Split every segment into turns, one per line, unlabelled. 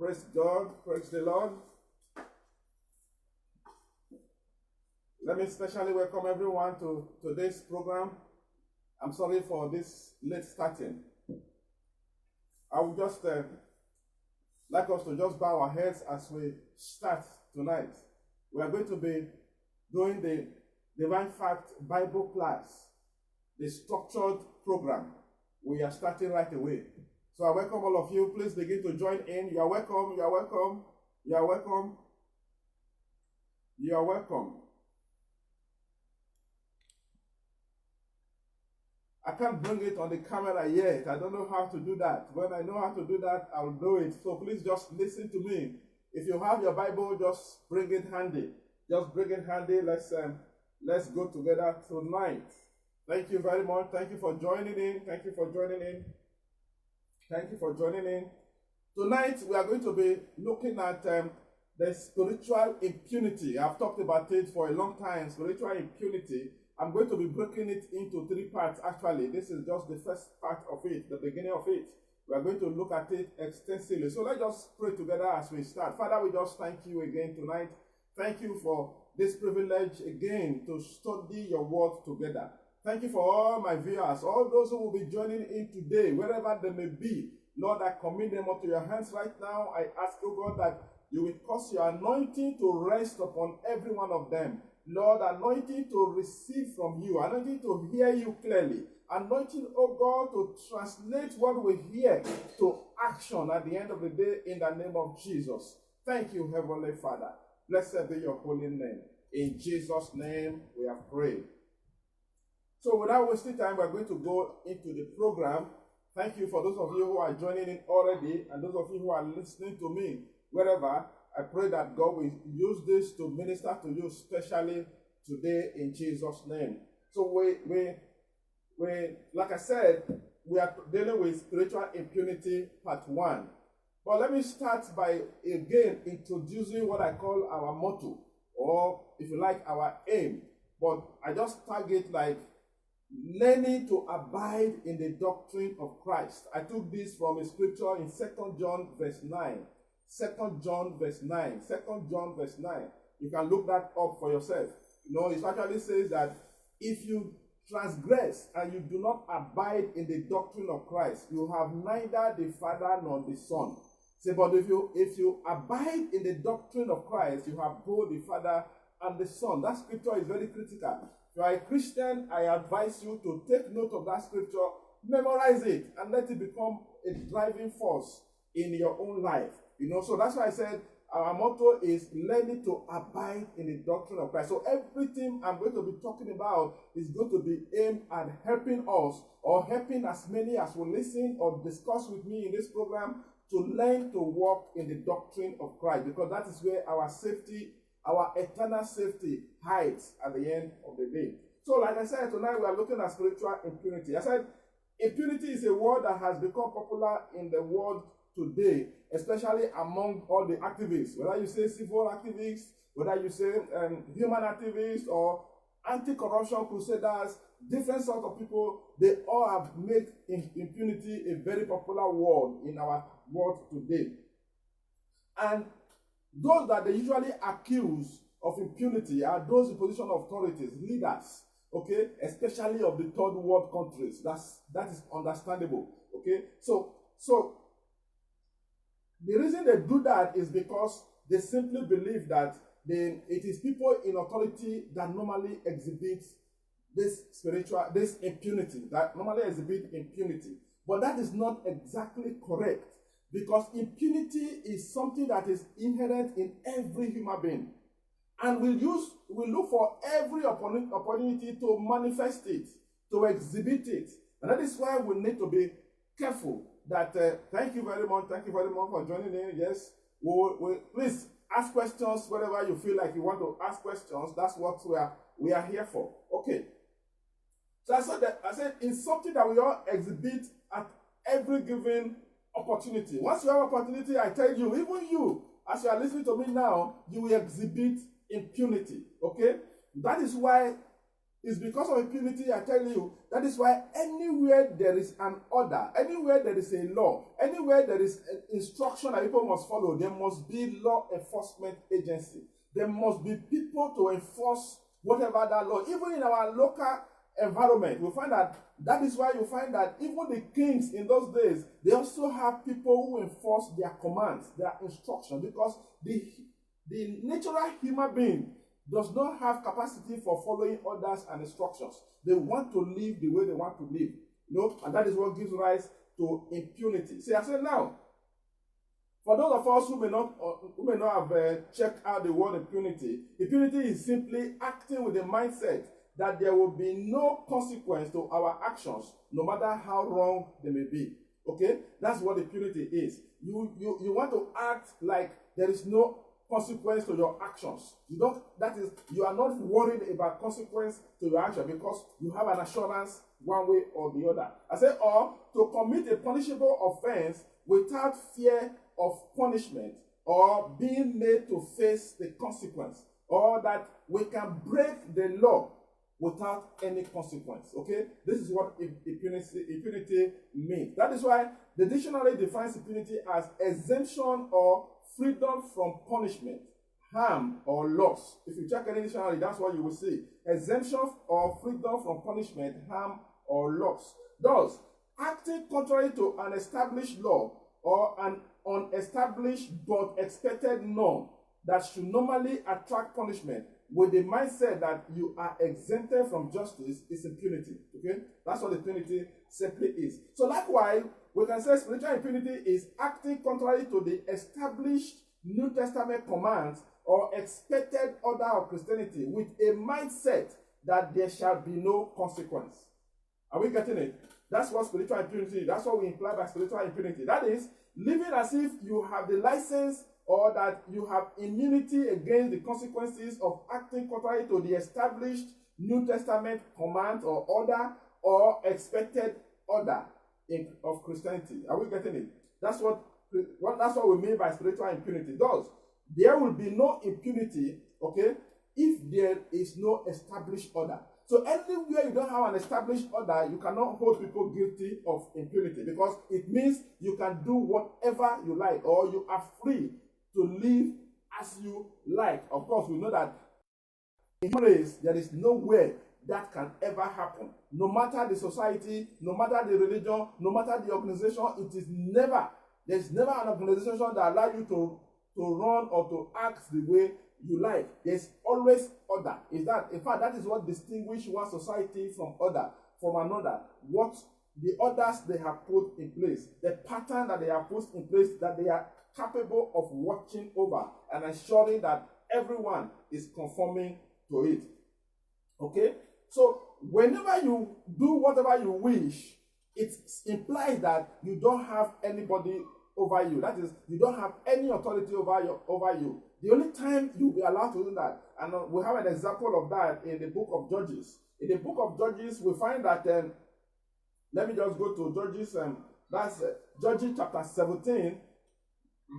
Praise God. Praise the Lord. Let me especially welcome everyone to today's program. I'm sorry for this late starting. I would just like us to just bow our heads as we start tonight. We are going to be doing the Divine Fact Bible class, the structured program. We are starting right away. So I welcome all of you. Please begin to join in. You are welcome. You are welcome. You are welcome. You are welcome. I can't bring it on the camera yet. I don't know how to do that. When I know how to do that, I'll do it. So please just listen to me. If you have your Bible, just bring it handy. Just bring it handy. Let's go together tonight. Thank you very much. Thank you for joining in. Thank you for joining in. Thank you for joining in. Tonight, we are going to be looking at the spiritual impunity. I've talked about it for a long time, spiritual impunity. I'm going to be breaking it into three parts, actually. This is just the first part of it, the beginning of it. We are going to look at it extensively. So let's just pray together as we start. Father, we just thank you again tonight. Thank you for this privilege again to study your word together. Thank you for all my viewers, all those who will be joining in today, wherever they may be. Lord, I commit them unto your hands right now. I ask, oh God, that you will cause your anointing to rest upon every one of them. Lord, anointing to receive from you, anointing to hear you clearly, anointing, oh God, to translate what we hear to action at the end of the day in the name of Jesus. Thank you, Heavenly Father. Blessed be your holy name. In Jesus' name we have prayed. So without wasting time, we're going to go into the program. Thank you for those of you who are joining in already and those of you who are listening to me wherever. I pray that God will use this to minister to you, especially today in Jesus' name. So we like I said, we are dealing with spiritual impunity part 1. But let me start by again introducing what I call our motto, or if you like, our aim. But I just target like learning to abide in the doctrine of Christ. I took this from a scripture in 2 John verse 9. 2 John verse 9. 2 John verse 9. You can look that up for yourself. You know, it actually says that if you transgress and you do not abide in the doctrine of Christ, you have neither the Father nor the Son. Say, but if you abide in the doctrine of Christ, you have both the Father and the Son. That scripture is very critical. If you are a Christian, I advise you to take note of that scripture, memorize it, and let it become a driving force in your own life. You know, so that's why I said our motto is learning to abide in the doctrine of Christ. So everything I'm going to be talking about is going to be aimed at helping us, or helping as many as will listen or discuss with me in this program, to learn to walk in the doctrine of Christ, because that is where our safety, our eternal safety hides at the end of the day. So like I said, tonight we are looking at spiritual impunity. I said impunity is a word that has become popular in the world today, especially among all the activists, whether you say civil activists, whether you say human activists or anti-corruption crusaders, different sorts of people, they all have made impunity a very popular word in our world today. And those that they usually accuse of impunity are those in position of authorities, leaders, okay, especially of the third world countries. That is understandable, okay. So the reason they do that is because they simply believe that it is people in authority that normally exhibit this impunity, that normally exhibit impunity. But that is not exactly correct, because impunity is something that is inherent in every human being. And we look for every opportunity to manifest it, to exhibit it. And that is why we need to be careful that, thank you very much for joining in. Yes, please ask questions wherever you feel like you want to ask questions. That's what we are here for. Okay. So I said it's something that we all exhibit at every given opportunity. Once you have opportunity, I tell you, even you, as you are listening to me now, you will exhibit impunity. Okay? That is why It's because of impunity, I tell you. That is why anywhere there is an order, anywhere there is a law, anywhere there is an instruction that people must follow, there must be law enforcement agency. There must be people to enforce whatever that law. Even in our local environment, we find that is why you find that even the kings in those days, they also have people who enforce their commands, their instructions, because the natural human being does not have capacity for following orders and instructions. They want to live the way they want to live. And that is what gives rise to impunity. See, I said now, for those of us who may not have checked out the word impunity, impunity is simply acting with the mindset that there will be no consequence to our actions, no matter how wrong they may be. Okay? That's what impunity is. You want to act like there is no consequence to your actions. You are not worried about consequence to your action because you have an assurance one way or the other. I say, or to commit a punishable offense without fear of punishment or being made to face the consequence, or that we can break the law without any consequence. Okay? This is what impunity means. That is why the dictionary defines impunity as exemption or freedom from punishment, harm, or loss. If you check any dictionary, that's what you will see. Exemption or freedom from punishment, harm, or loss. Thus, acting contrary to an established law or an unestablished but expected norm that should normally attract punishment with the mindset that you are exempted from justice is impunity. Okay? That's what impunity simply is. So likewise, we can say spiritual impunity is acting contrary to the established New Testament commands or expected order of Christianity with a mindset that there shall be no consequence. Are we getting it? That's what spiritual impunity, that's what we imply by spiritual impunity. That is, living as if you have the license or that you have immunity against the consequences of acting contrary to the established New Testament command or order or expected order of Christianity. Are we getting it? That's what we mean by spiritual impunity. Thus, there will be no impunity, okay, if there is no established order. So anywhere you don't have an established order, you cannot hold people guilty of impunity, because it means you can do whatever you like, or you are free to live as you like. Of course, we know that in place there is nowhere that can ever happen. No matter the society, no matter the religion, no matter the organization, there's never an organization that allows you to run or to act the way you like. There's always order. In fact, that is what distinguishes one society from another. What the orders they have put in place, the pattern that they have put in place, that they are capable of watching over and ensuring that everyone is conforming to it. Okay? So whenever you do whatever you wish, it implies that you don't have anybody over you. That is, you don't have any authority over you. The only time you'll be allowed to do that, and we have an example of that in the book of Judges. In the book of Judges, we find that, let me just go to Judges, that's Judges chapter 17,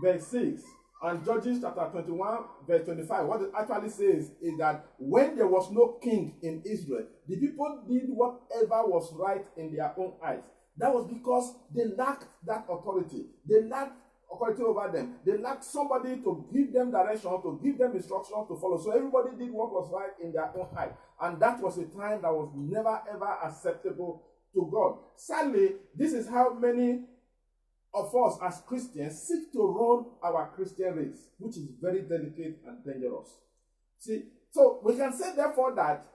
verse 6, and Judges chapter 21, verse 25. What it actually says is that when there was no king in Israel, the people did whatever was right in their own eyes. That was because they lacked that authority. They lacked authority over them. They lacked somebody to give them direction, to give them instruction to follow. So everybody did what was right in their own eyes. And that was a time that was never ever acceptable to God. Sadly, this is how many of us as Christians seek to run our Christian race, which is very delicate and dangerous. See, so we can say therefore that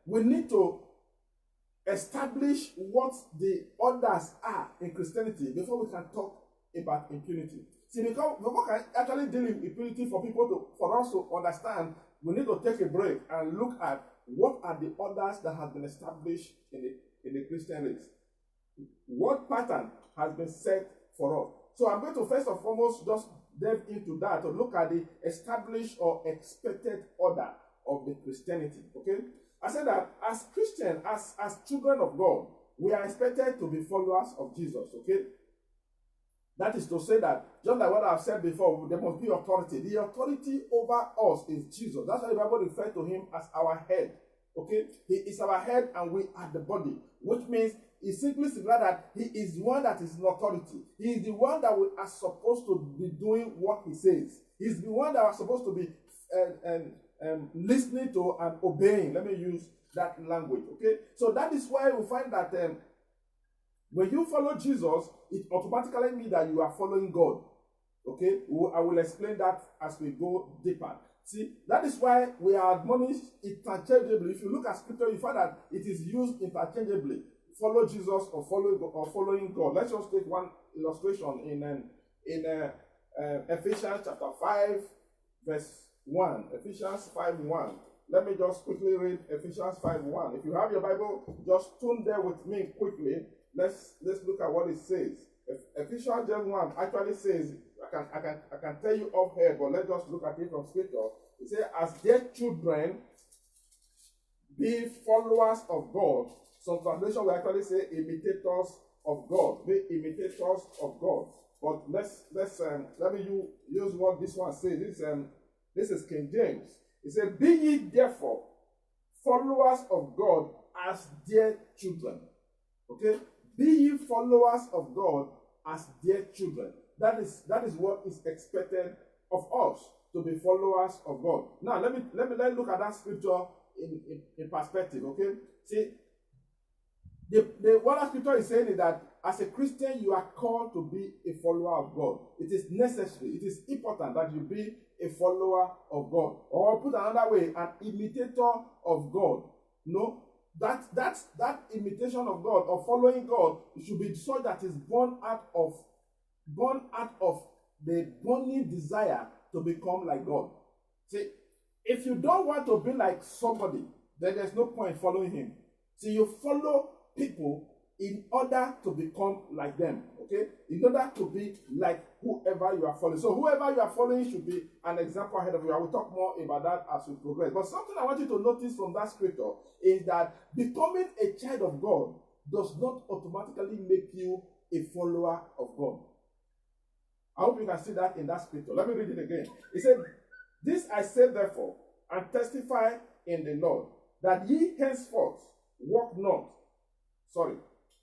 we need to establish what the orders are in Christianity before we can talk about impunity. See, because we can actually deal with impunity for us to understand, we need to take a break and look at what are the orders that have been established in the Christian race. What pattern has been set for us? So I'm going to first and foremost just delve into that to look at the established or expected order of the Christianity. Okay? I said that as Christians, as children of God, we are expected to be followers of Jesus. Okay? That is to say that, just like what I've said before, there must be authority. The authority over us is Jesus. That's why the Bible refers to him as our head. Okay? He is our head and we are the body. Which means it simply signifies that he is one that is in authority. He is the one that we are supposed to be doing what he says. He's the one that we are supposed to be listening to and obeying. Let me use that language. Okay? So that is why we find that when you follow Jesus, it automatically means that you are following God. Okay? I will explain that as we go deeper. See, that is why we are admonished interchangeably. If you look at scripture, you find that it is used interchangeably. Follow Jesus or following God. Let's just take one illustration in Ephesians chapter 5, verse 1. Ephesians 5:1. Let me just quickly read Ephesians 5:1. If you have your Bible, just tune there with me quickly. Let's look at what it says. Ephesians 1 actually says, I can tell you off here, but let's just look at it from scripture. It says, as dear children, be followers of God. Some translation will actually say imitators of God. Be imitators of God. But let me use what this one says. This is King James. It says, be ye therefore followers of God as dear children. Okay? Be ye followers of God as dear children. That is what is expected of us, to be followers of God. Now let's look at that scripture in perspective. Okay? See, what that scripture is saying is that as a Christian, you are called to be a follower of God. It is necessary, it is important that you be a follower of God. Or put another way, an imitator of God. No, that imitation of God or following God should be such that is born out of the burning desire to become like God. See, if you don't want to be like somebody, then there's no point following him. See, you follow people in order to become like them, okay? In order to be like whoever you are following. So whoever you are following should be an example ahead of you. I will talk more about that as we progress. But something I want you to notice from that scripture is that becoming a child of God does not automatically make you a follower of God. I hope you can see that in that scripture. Let me read it again. It said, this I say therefore, and testify in the Lord, that ye henceforth walk not. Sorry,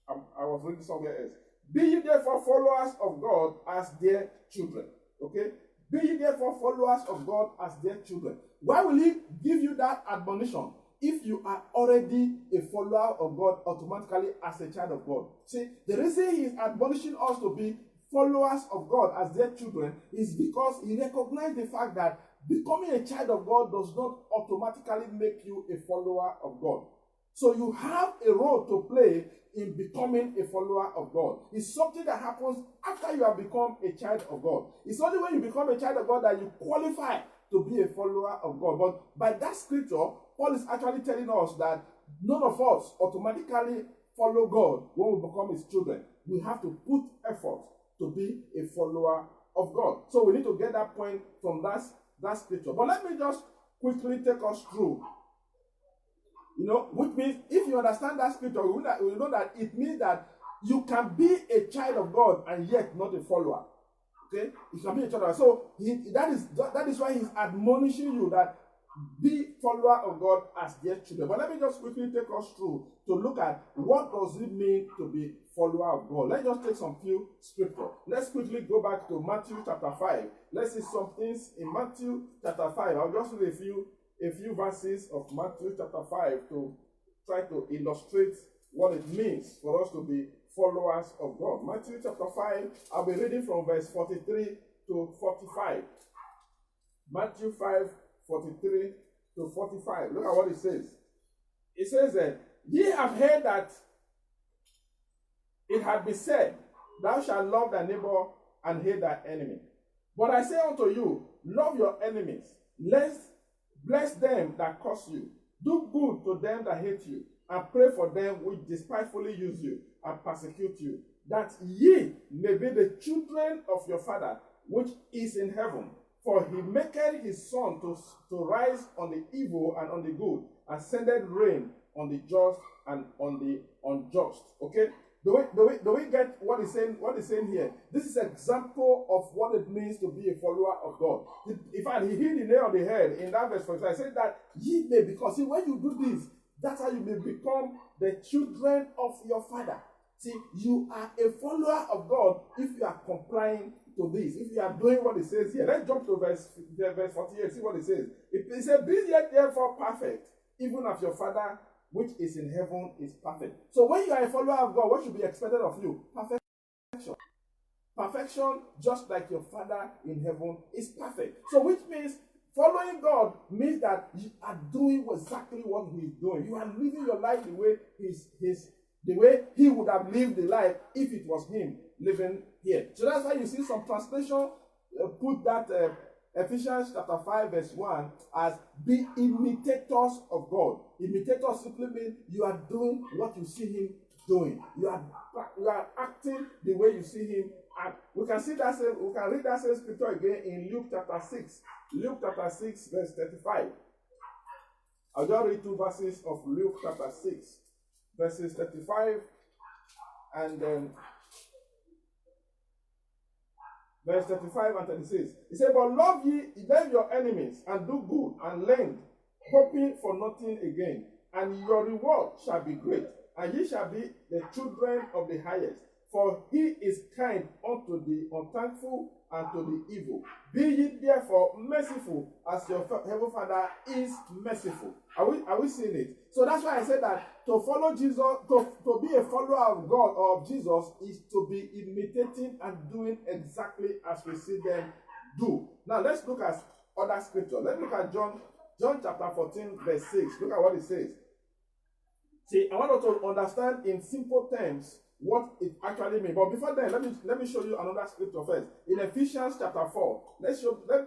I was reading somewhere else. Be ye therefore followers of God as dear children. Okay? Be ye therefore followers of God as dear children. Why will he give you that admonition if you are already a follower of God automatically as a child of God? See, the reason he is admonishing us to be followers of God as their children is because he recognized the fact that becoming a child of God does not automatically make you a follower of God. So you have a role to play in becoming a follower of God. It's something that happens after you have become a child of God. It's only when you become a child of God that you qualify to be a follower of God. But by that scripture, Paul is actually telling us that none of us automatically follow God when we become his children. We have to put effort to be a follower of God. So we need to get that point from that scripture. But let me just quickly take us through. Which means if you understand that scripture, we know that it means that you can be a child of God and yet not a follower. Okay? You can be a child of God. So that is why he's admonishing you that be follower of God as dear children. But let me just quickly take us through to look at what does it mean to be follower of God. Let's just take some few scripture. Let's quickly go back to Matthew chapter 5. Let's see some things in Matthew chapter 5. I'll just read a few verses of Matthew chapter 5 to try to illustrate what it means for us to be followers of God. Matthew chapter 5, I'll be reading from verse 43 to 45. Matthew 5, 43 to 45. Look at what it says. It says that, ye have heard that it had been said, thou shalt love thy neighbor and hate thy enemy. But I say unto you, love your enemies, bless them that curse you, do good to them that hate you, and pray for them which despitefully use you and persecute you, that ye may be the children of your Father which is in heaven. For he maketh his sun to rise on the evil and on the good, and sendeth rain on the just and on the unjust. Okay? Do we get what he's saying? What he's saying here? This is an example of what it means to be a follower of God. In fact, he hit the nail on the head in that verse 45. I said that ye may, because see, when you do this, that's how you may become the children of your Father. See, you are a follower of God if you are complying to this, if you are doing what it says here. Let's jump to verse 48, see what it says. It says, be ye therefore perfect, even as your Father which is in heaven is perfect. So when you are a follower of God, what should be expected of you? Perfection. Perfection, just like your Father in heaven is perfect. So which means following God means that you are doing exactly what He is doing. You are living your life the way the way He would have lived the life if it was Him living here. So that's why you see some translation put that Ephesians chapter 5 verse 1 as be imitators of God. Imitators simply means you are doing what you see Him doing. You are acting the way you see Him act. We can read that same scripture again in Luke chapter 6. Luke chapter 6 verse 35. I'll just read 2 verses of Luke chapter 6 verses 35 and then verse 35 and 36. He said, but love your enemies, and do good, and lend, hoping for nothing again. And your reward shall be great, and ye shall be the children of the highest. For He is kind unto the unthankful and to the evil. Be ye therefore merciful, as your heavenly Father is merciful. Are we seeing it? So that's why I said that to follow Jesus, to be a follower of God or of Jesus, is to be imitating and doing exactly as we see them do. Now let's look at other scripture. Let's look at John chapter 14, verse 6. Look at what it says. See, I want us to understand in simple terms what it actually means. But before then, let me show you another scripture first. In Ephesians chapter 4, let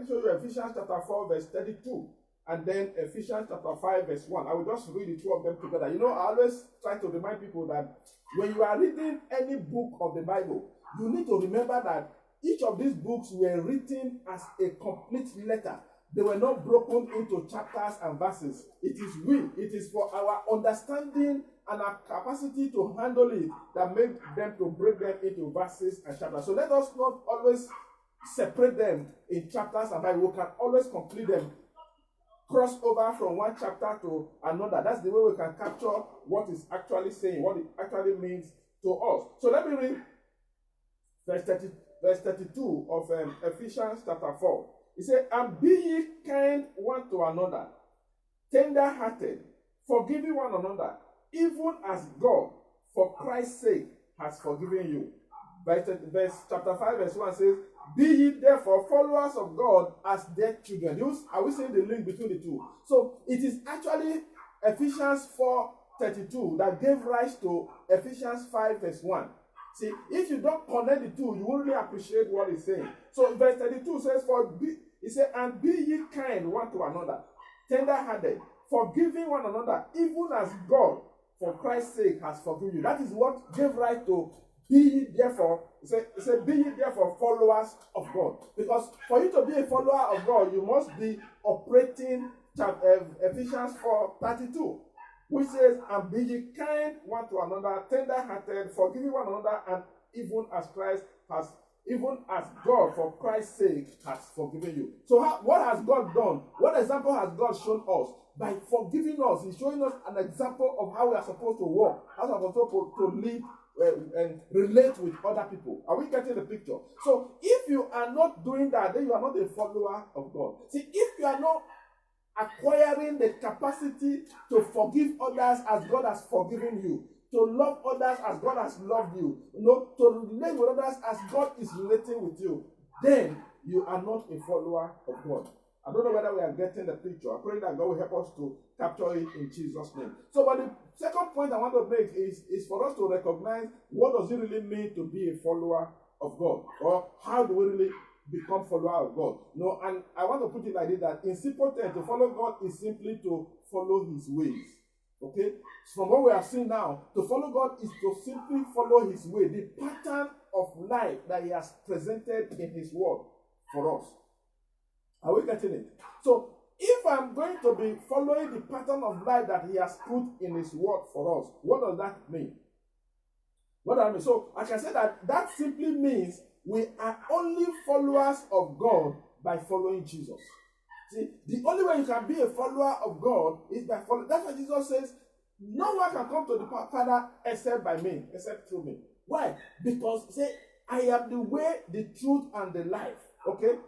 me show you Ephesians chapter 4, verse 32, and then Ephesians chapter 5, verse 1. I will just read the two of them together. You know, I always try to remind people that when you are reading any book of the Bible, you need to remember that each of these books were written as a complete letter. They were not broken into chapters and verses. It is for our understanding and our capacity to handle it that made them to break them into verses and chapters. So let us not always separate them in chapters and verses. We can always complete them, cross over from one chapter to another. That's the way we can capture what is actually saying, what it actually means to us. So let me read verse 32 of Ephesians chapter 4. He said, and be ye kind one to another, tender-hearted, forgiving one another, even as God, for Christ's sake, has forgiven you. Verse chapter 5, verse 1 says, be ye therefore followers of God as their children. Are we seeing the link between the two? So it is actually Ephesians 4:32 that gave rise to Ephesians 5, verse 1. See, if you don't connect the two, you won't really appreciate what he's saying. So verse 32 says, he said, and be ye kind one to another, tender-hearted, forgiving one another, even as God, for Christ's sake, has forgiven you. That is what gave rise to be ye therefore. He said, be ye therefore followers of God. Because for you to be a follower of God, you must be operating Ephesians 4:32. Which says, and be ye kind one to another, tender-hearted, forgiving one another, and even as God, for Christ's sake, has forgiven you. So what has God done? What example has God shown us? By forgiving us, He's showing us an example of how we are supposed to walk, how we are supposed to live and relate with other people. Are we getting the picture? So if you are not doing that, then you are not a follower of God. See, if you are not acquiring the capacity to forgive others as God has forgiven you, to love others as God has loved you, to relate with others as God is relating with you, then you are not a follower of God. I don't know whether we are getting the picture. I pray that God will help us to capture it in Jesus' name. So, but the second point I want to make is for us to recognize what does it really mean to be a follower of God, or how do we really become follower of God. And I want to put it like this, that in simple terms, to follow God is simply to follow His ways. Okay? From what we have seen now, to follow God is to simply follow His way, the pattern of life that He has presented in His word for us. Are we getting it? So, if I'm going to be following the pattern of life that He has put in His word for us, what does that mean? What do I mean? So I can say that simply means we are only followers of God by following Jesus. See, the only way you can be a follower of God is by following. That's why Jesus says, no one can come to the Father except by me, except through me. Why? Because, say, I am the way, the truth, and the life. Okay?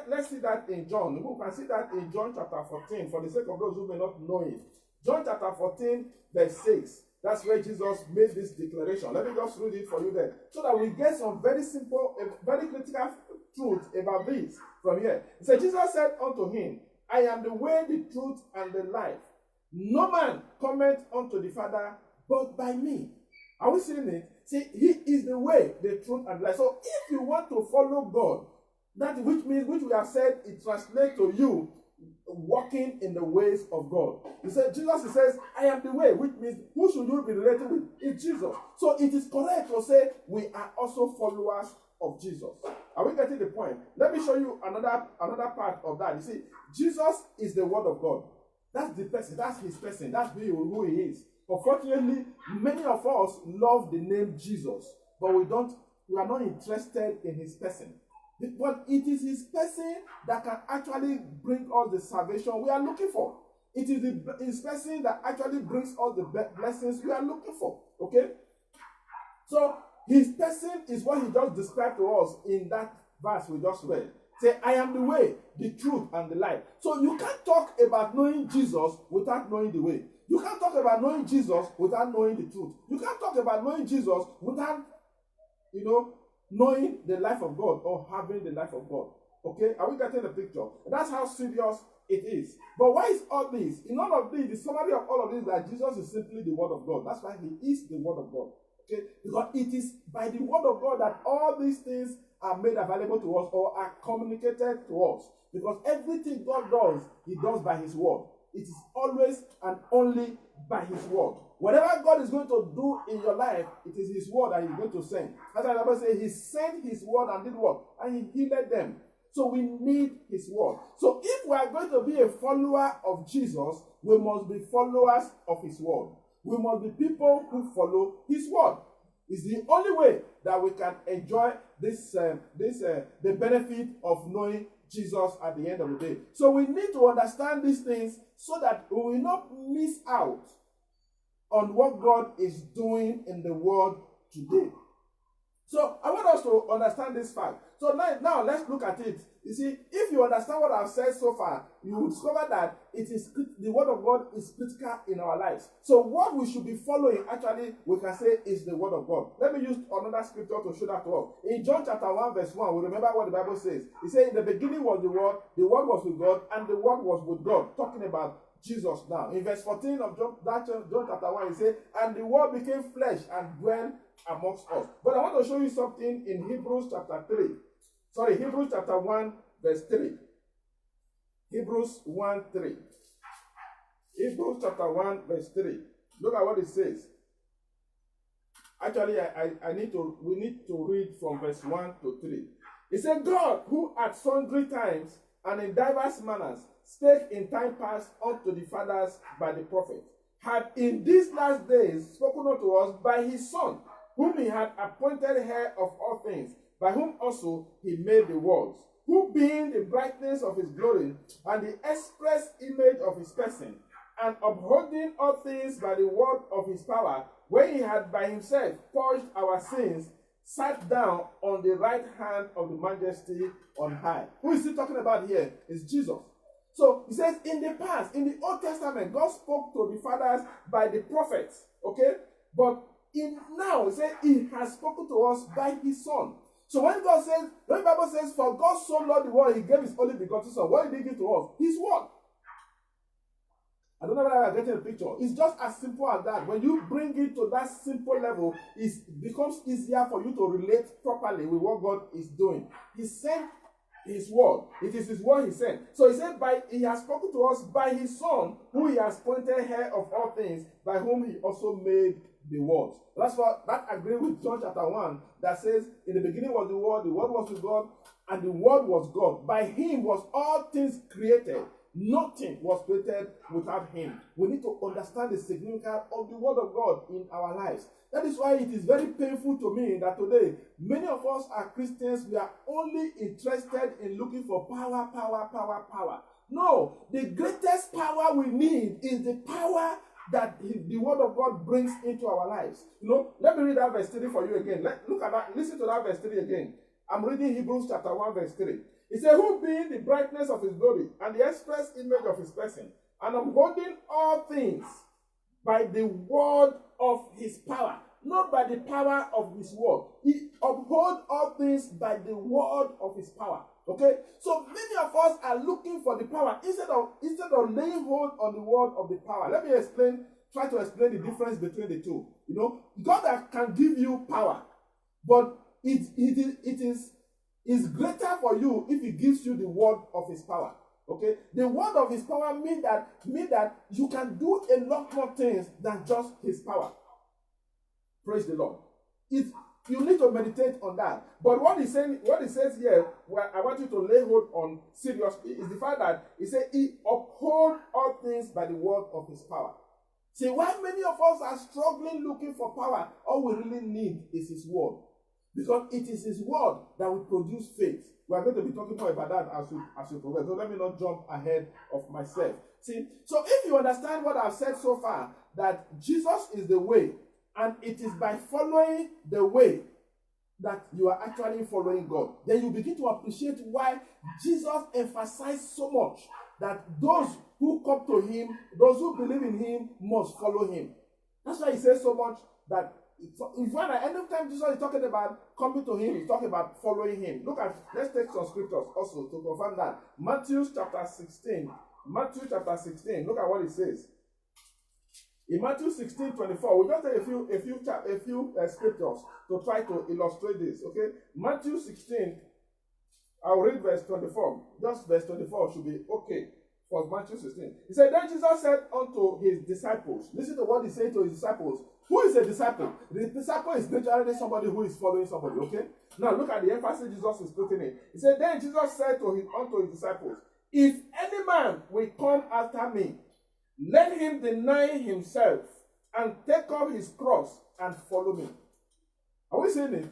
Let's see that in John. We can see that in John chapter 14, for the sake of those who may not know it. John chapter 14, verse 6. That's where Jesus made this declaration. Let me just read it for you there, so that we get some very simple, very critical truth about this from here. It said, Jesus said unto him, I am the way, the truth, and the life. No man cometh unto the Father but by me. Are we seeing it? See, he is the way, the truth, and the life. So if you want to follow God, that which means, which we have said, it translates to you walking in the ways of God. He said, Jesus, he says, I am the way, which means who should you be related with? It's Jesus. So it is correct to say we are also followers of Jesus. Are we getting the point? Let me show you another part of that. You see, Jesus is the Word of God. That's the person, that's his person, that's who he is. Unfortunately, many of us love the name Jesus, but we are not interested in his person. But it is his person that can actually bring us the salvation we are looking for. It is his person that actually brings us the blessings we are looking for. Okay? So, his person is what he just described to us in that verse we just read. Say, I am the way, the truth, and the life. So you can't talk about knowing Jesus without knowing the way. You can't talk about knowing Jesus without knowing the truth. You can't talk about knowing Jesus without, knowing the life of God or having the life of God. Okay? Are we getting the picture? That's how serious it is. But why is all this? In all of this, the summary of all of this is that Jesus is simply the Word of God. That's why he is the Word of God. Okay? Because it is by the Word of God that all these things are made available to us or are communicated to us. Because everything God does, he does by his word. It is always and only by his word. Whatever God is going to do in your life, it is his word that he's going to send. That's why the Bible says he sent his word and did what? And he healed them. So we need his word. So if we are going to be a follower of Jesus, we must be followers of his word. We must be people who follow his word. It's the only way that we can enjoy the benefit of knowing Jesus at the end of the day. So we need to understand these things so that we will not miss out on what God is doing in the world today. So I want us to understand this fact. So now let's look at it. You see, if you understand what I've said so far, you will discover that the word of God is critical in our lives. So what we should be following, actually, we can say is the word of God. Let me use another scripture to show that to us. In John chapter 1 verse 1, we remember what the Bible says. It says, in the beginning was the word was with God, and the word was with God. Talking about Jesus now. In verse 14 of John chapter 1, it says, and the word became flesh and dwelt amongst us. But I want to show you something in Hebrews chapter 1 verse 3. Hebrews 1 3. Hebrews chapter 1 verse 3. Look at what it says. Actually, we need to read from verse 1 to 3. It said, God, who at sundry times and in diverse manners spake in time past unto the fathers by the prophet, had in these last days spoken unto us by his Son, whom he had appointed heir of all things, by whom also he made the worlds, who being the brightness of his glory, and the express image of his person, and upholding all things by the word of his power, when he had by himself purged our sins, sat down on the right hand of the majesty on high. Who is he talking about here? It's Jesus. So he says, in the past, in the Old Testament, God spoke to the fathers by the prophets. Okay? But now, he says, he has spoken to us by his Son. So when the Bible says, for God so loved the world, he gave his only begotten Son. What did he give to us? His word. I don't know whether I'm getting a picture. It's just as simple as that. When you bring it to that simple level, it becomes easier for you to relate properly with what God is doing. He sent his word. It is his word he sent. So he said, he has spoken to us by his Son, who he has appointed heir of all things, by whom he also made the world. That agrees with John chapter 1 that says, in the beginning was the word was with God, and the word was God. By him was all things created. Nothing was created without him. We need to understand the significance of the word of God in our lives. That is why it is very painful to me that today, many of us are Christians. We are only interested in looking for power, power, power, power. No, the greatest power we need is the power that the word of God brings into our lives. You know, let me read that verse 3 for you again. Look at that. Listen to that verse 3 again. I'm reading Hebrews chapter 1 verse 3. It says, who being the brightness of his glory and the express image of his person, and upholding all things by the word of his power, not by the power of his word. He upholds all things by the word of his power. Okay? So many of us are looking for the power instead of laying hold on the word of the power. Let me try to explain the difference between the two. You know, God can give you power, but it is greater for you if he gives you the word of his power. Okay? The word of his power mean that you can do a lot more things than just his power. Praise the Lord. You need to meditate on that. But what he says here, where I want you to lay hold on seriously, is the fact that he said he upholds all things by the word of his power. See, why many of us are struggling looking for power, all we really need is his word. Because it is his word that will produce faith. We are going to be talking more about that as we progress. So let me not jump ahead of myself. See, so if you understand what I've said so far, that Jesus is the way, and it is by following the way that you are actually following God, then you begin to appreciate why Jesus emphasized so much that those who come to him, those who believe in him, must follow him. That's why he says so much that anytime Jesus is talking about coming to him, he's talking about following him. Let's take some scriptures also to confirm that. Matthew chapter 16. Look at what it says. In Matthew 16:24, we just take a few scriptures to try to illustrate this. Okay, Matthew 16. I'll read verse 24. Just verse 24 should be okay for Matthew 16. He said, then Jesus said unto his disciples. Listen to what he said to his disciples. Who is a disciple? The disciple is naturally somebody who is following somebody. Okay. Now look at the emphasis Jesus is putting in. He said, then Jesus said unto his disciples, if any man will come after me, let him deny himself and take up his cross and follow me. Are we saying it?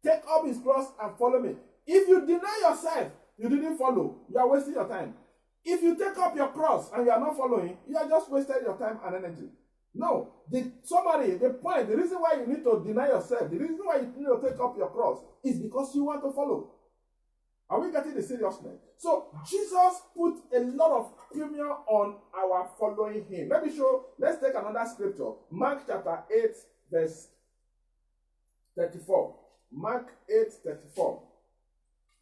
Take up his cross and follow me. If you deny yourself, you didn't follow. You are wasting your time. If you take up your cross and you are not following, you are just wasting your time and energy. No. The point, the reason why you need to deny yourself, the reason why you need to take up your cross is because you want to follow. Are we getting the seriousness? So Jesus put a lot of premium on our following him. Let's take another scripture. Mark chapter 8, verse 34. Mark 8:34.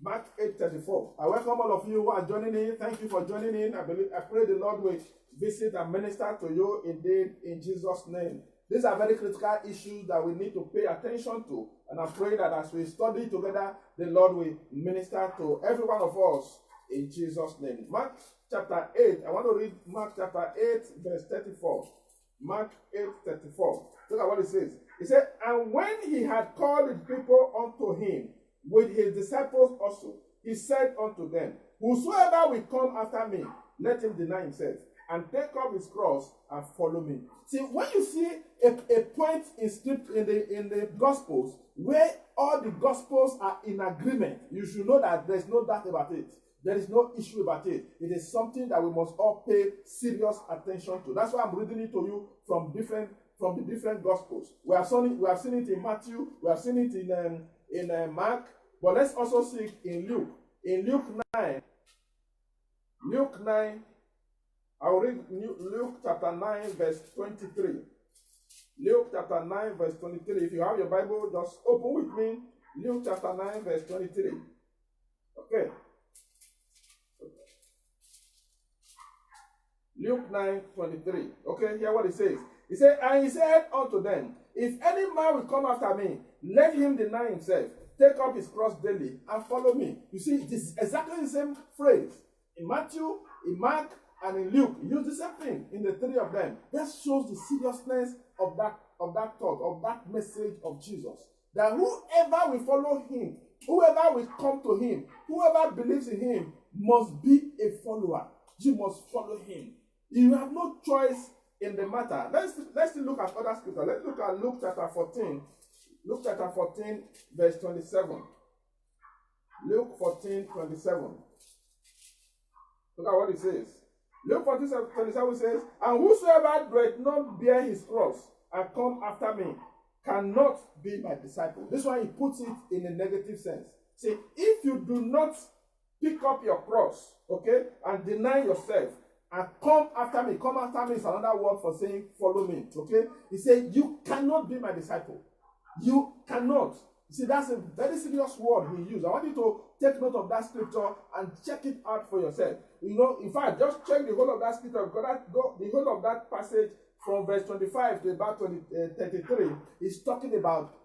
Mark 8:34. I welcome all of you who are joining in. Thank you for joining in. I pray the Lord will visit and minister to you indeed in Jesus' name. These are very critical issues that we need to pay attention to. And I pray that as we study together, the Lord will minister to every one of us in Jesus' name. Mark chapter 8. I want to read Mark chapter 8, verse 34. Mark 8:34. Look at what it says. It said, and when he had called the people unto him, with his disciples also, he said unto them, whosoever will come after me, let him deny himself, and take up his cross and follow me. See, when you see a point in the Gospels where all the Gospels are in agreement, you should know that there's no doubt about it. There is no issue about it. It is something that we must all pay serious attention to. That's why I'm reading it to you from the different Gospels. We have seen it in Matthew. We have seen it in Mark. But let's also see it in Luke. In Luke 9. Luke 9. I'll read Luke chapter 9, verse 23. Luke chapter 9, verse 23. If you have your Bible, just open with me. Luke chapter 9, verse 23. Okay. Luke 9, 23. Okay, hear what it says. He said, and he said unto them, if any man will come after me, let him deny himself, take up his cross daily, and follow me. You see, this is exactly the same phrase. In Matthew, in Mark, and in Luke, use the same thing in the three of them. That shows the seriousness of that thought, of that message of Jesus. That whoever will follow him, whoever will come to him, whoever believes in him, must be a follower. You must follow him. You have no choice in the matter. Let's look at other scripture. Let's look at Luke chapter 14. Luke chapter 14, verse 27. Luke 14, 27. Look at what it says. Luke 14, 27 says, and whosoever doeth not bear his cross and come after me cannot be my disciple. This one he puts it in a negative sense. See, if you do not pick up your cross, okay, and deny yourself and come after me is another word for saying follow me, okay? He said you cannot be my disciple. You cannot. See, that's a very serious word he used. I want you to take note of that scripture and check it out for yourself. You know, in fact, just check the whole of that scripture. The whole of that passage from verse 25 to about 33 is talking about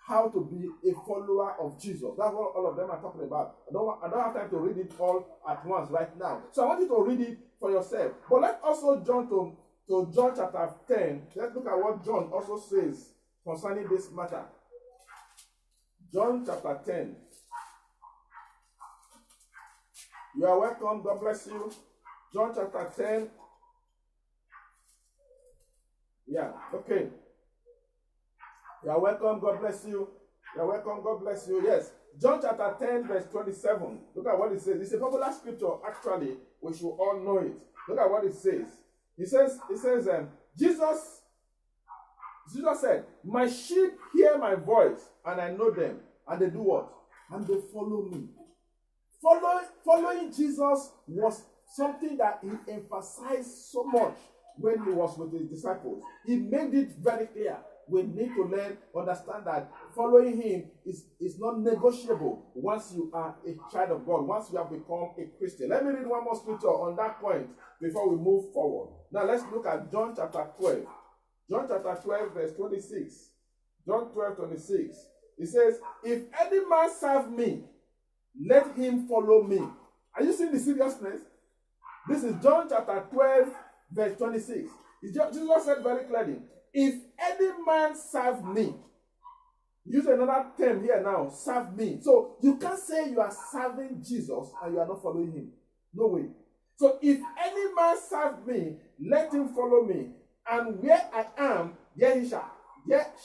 how to be a follower of Jesus. That's what all of them are talking about. I don't have time to read it all at once right now. So I want you to read it for yourself. But let's also jump to John chapter 10. Let's look at what John also says concerning this matter. John chapter 10. You are welcome. God bless you. John chapter 10. Yeah, okay. You are welcome. God bless you. You are welcome. God bless you. Yes. John chapter 10, verse 27. Look at what it says. It's a popular scripture, actually. We should all know it. Look at what it says. It says, Jesus said, my sheep hear my voice, and I know them, and they do what? And they follow me. Following Jesus was something that he emphasized so much when he was with his disciples. He made it very clear. We need to understand that following him is not negotiable once you are a child of God, once you have become a Christian. Let me read one more scripture on that point before we move forward. Now let's look at John chapter 12. John chapter 12, verse 26. John 12, 26. It says, if any man serve me, let him follow me. Are you seeing the seriousness? This is John chapter 12, verse 26. Jesus said very clearly, if any man serve me, use another term here now, serve me. So you can't say you are serving Jesus and you are not following him. No way. So if any man serve me, let him follow me. And where I am, there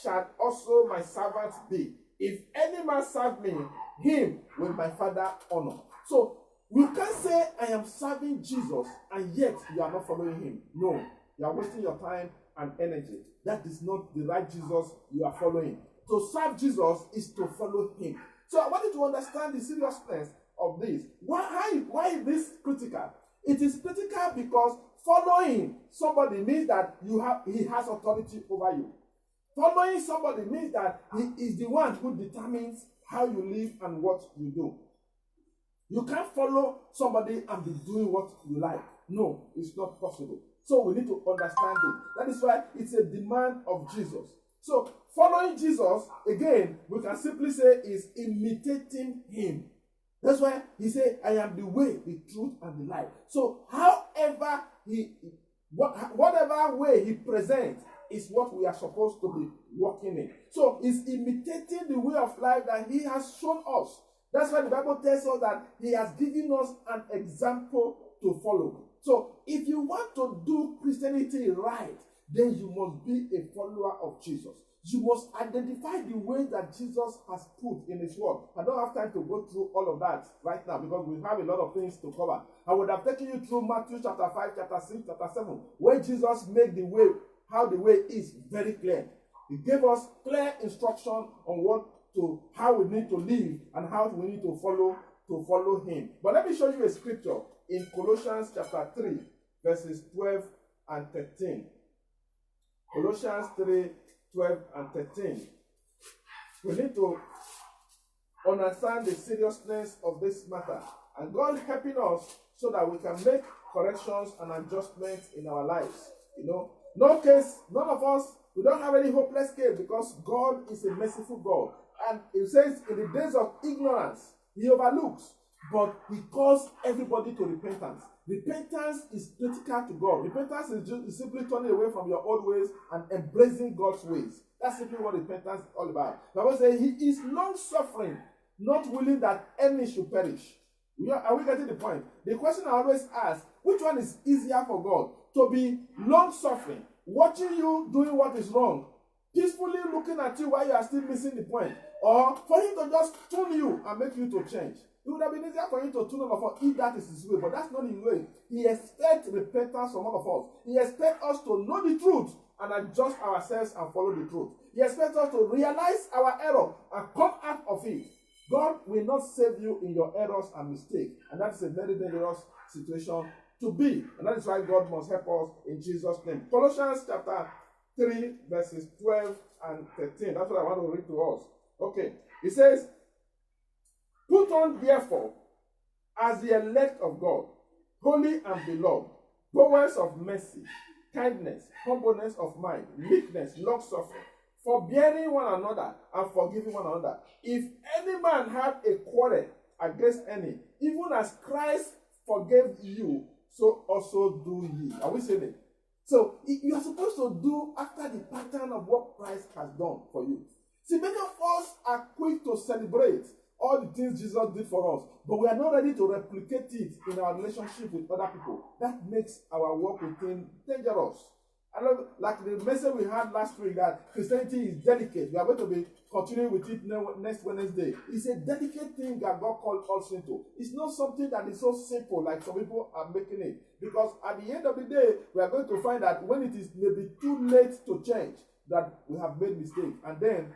shall also my servants be. If any man serve me, him will my Father honor. So you can't say I am serving Jesus and yet you are not following him. No, you are wasting your time and energy. That is not the right Jesus you are following. To serve Jesus is to follow him. So I want you to understand the seriousness of this. Why is this critical? It is critical because following somebody means that he has authority over you. Following somebody means that he is the one who determines how you live and what you do. You can't follow somebody and be doing what you like. No, it's not possible. So we need to understand it. That is why it's a demand of Jesus. So following Jesus, again, we can simply say is imitating him. That's why he said, I am the way, the truth, and the life. So whatever way he presents is what we are supposed to be walking in. So it's imitating the way of life that he has shown us. That's why the Bible tells us that he has given us an example to follow. So if you want to do Christianity right, then you must be a follower of Jesus. You must identify the way that Jesus has put in his word. I don't have time to go through all of that right now because we have a lot of things to cover. I would have taken you through Matthew chapter 5, chapter 6, chapter 7, where Jesus made the way, how the way is very clear. He gave us clear instruction on how we need to live and how we need to follow him. But let me show you a scripture in Colossians chapter 3, verses 12 and 13. Colossians 3, 12 and 13. We need to understand the seriousness of this matter. And God helping us so that we can make corrections and adjustments in our lives. You know, none of us, we don't have any hopeless case because God is a merciful God. And it says in the days of ignorance, he overlooks, but he calls everybody to repentance. Repentance is critical to God. Repentance is simply turning away from your old ways and embracing God's ways. That's simply what repentance is all about. The Bible says he is long-suffering, not willing that any should perish. Are we getting the point? The question I always ask, Which one is easier for God? To be long-suffering, watching you doing what is wrong, peacefully looking at you while you are still missing the point, or for him to just tune you and make you to change. It would have been easier for him to tune all of us if that is his way, but that's not his way. He expects repentance from all of us. He expects us to know the truth and adjust ourselves and follow the truth. He expects us to realize our error and come out of it. God will not save you in your errors and mistakes, and that is a very dangerous situation to be, and that is why God must help us in Jesus' name. Colossians chapter 3, verses 12 and 13. That's what I want to read to us. Okay. It says, put on therefore, as the elect of God, holy and beloved, bowels of mercy, kindness, humbleness of mind, meekness, long-suffering, forbearing one another and forgiving one another. If any man have a quarrel against any, even as Christ forgave you, so also do ye. Are we saying it? So you are supposed to do after the pattern of what Christ has done for you. See, many of us are quick to celebrate all the things Jesus did for us, but we are not ready to replicate it in our relationship with other people. That makes our walk with him dangerous. I love, like the message we had last week, that Christianity is delicate. We are going to be continuing with it next Wednesday. It's a delicate thing that God called us into. It's not something that is so simple like some people are making it. Because at the end of the day, we are going to find that when it is maybe too late to change, that we have made mistakes. And then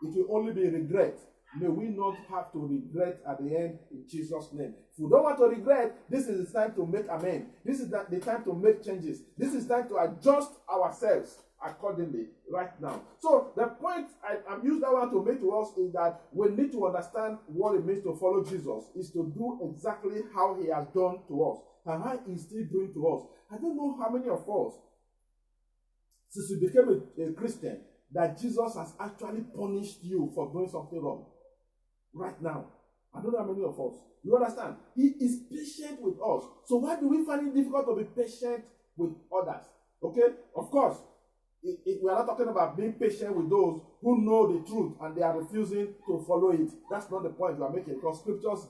it will only be regret. May we not have to regret at the end in Jesus' name. If we don't want to regret, this is the time to make amends. This is the time to make changes. This is time to adjust ourselves accordingly right now. So the point I'm using that one to make to us is that we need to understand what it means to follow Jesus, is to do exactly how he has done to us and how he's still doing to us. I don't know how many of us, since we became a Christian, that Jesus has actually punished you for doing something wrong. Right now, I don't know how many of us. You understand? He is patient with us. So why do we find it difficult to be patient with others? Okay? Of course, we are not talking about being patient with those who know the truth and they are refusing to follow it. That's not the point we are making, because scriptures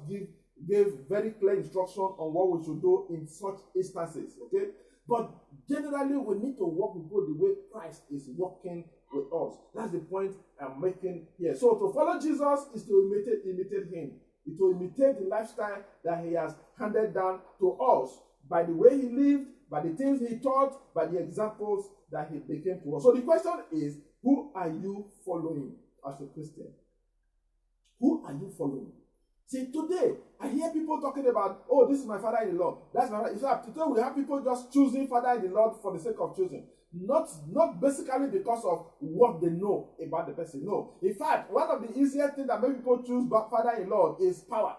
gave very clear instruction on what we should do in such instances. Okay? But generally, we need to walk with God the way Christ is walking with us. That's the point I'm making here. So to follow Jesus is to imitate him. Is to imitate the lifestyle that he has handed down to us by the way he lived, by the things he taught, by the examples that he became to us. So the question is, who are you following as a Christian? Who are you following? See, today, I hear people talking about, oh, this is my father in the Lord. That's my father. In fact, today we have people just choosing father in the Lord for the sake of choosing. Not basically because of what they know about the person. No. In fact, one of the easiest things that make people choose father in Lord is power.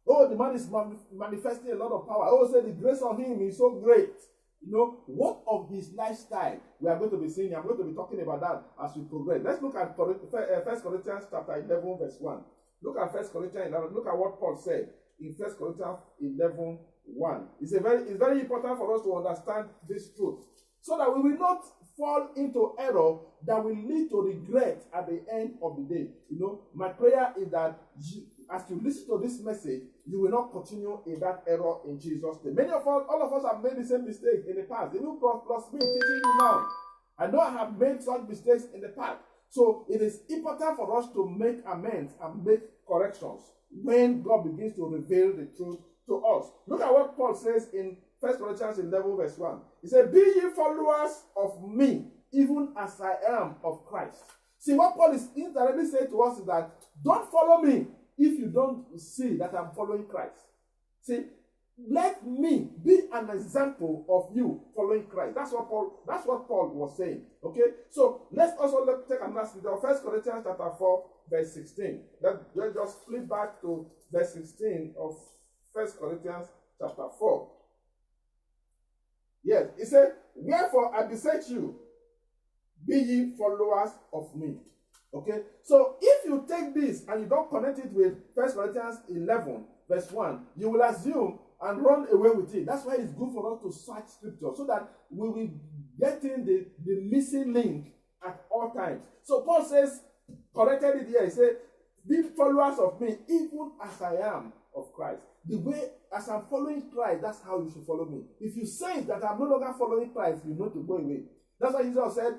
Oh, the man is manifesting a lot of power. Oh, say the grace on him is so great. You know, what of his lifestyle we are going to be seeing? I'm going to be talking about that as we progress. Let's look at 1 Corinthians chapter 11, verse 1. Look at 1 Corinthians 11. Look at what Paul said in 1 Corinthians 11, 1. It's very important for us to understand this truth, so that we will not fall into error that will lead to regret at the end of the day. You know, my prayer is that as you listen to this message, you will not continue in that error in Jesus' name. Many of us, all of us have made the same mistake in the past. Even plus me teaching you now. I know I have made such mistakes in the past. So it is important for us to make amends and make corrections when God begins to reveal the truth to us. Look at what Paul says in 1 Corinthians 11, verse 1. He said, be ye followers of me, even as I am of Christ. See, what Paul is indirectly saying to us is that don't follow me if you don't see that I'm following Christ. See, let me be an example of you following Christ. That's what Paul was saying. Okay? So let's also take another scripture. 1 Corinthians chapter 4, verse 16. Let's just flip back to verse 16 of 1 Corinthians chapter 4. Yes, he said, wherefore I beseech you, be ye followers of me. Okay? So if you take this and you don't connect it with 1 Corinthians 11, verse 1, you will assume and run away with it. That's why it's good for us to search scripture, so that we will get in the missing link at all times. So Paul says, corrected it here, he said, be followers of me, even as I am of Christ. the way, as I'm following Christ, that's how you should follow me. If you say that I'm no longer following Christ, you know to go away. That's why Jesus said,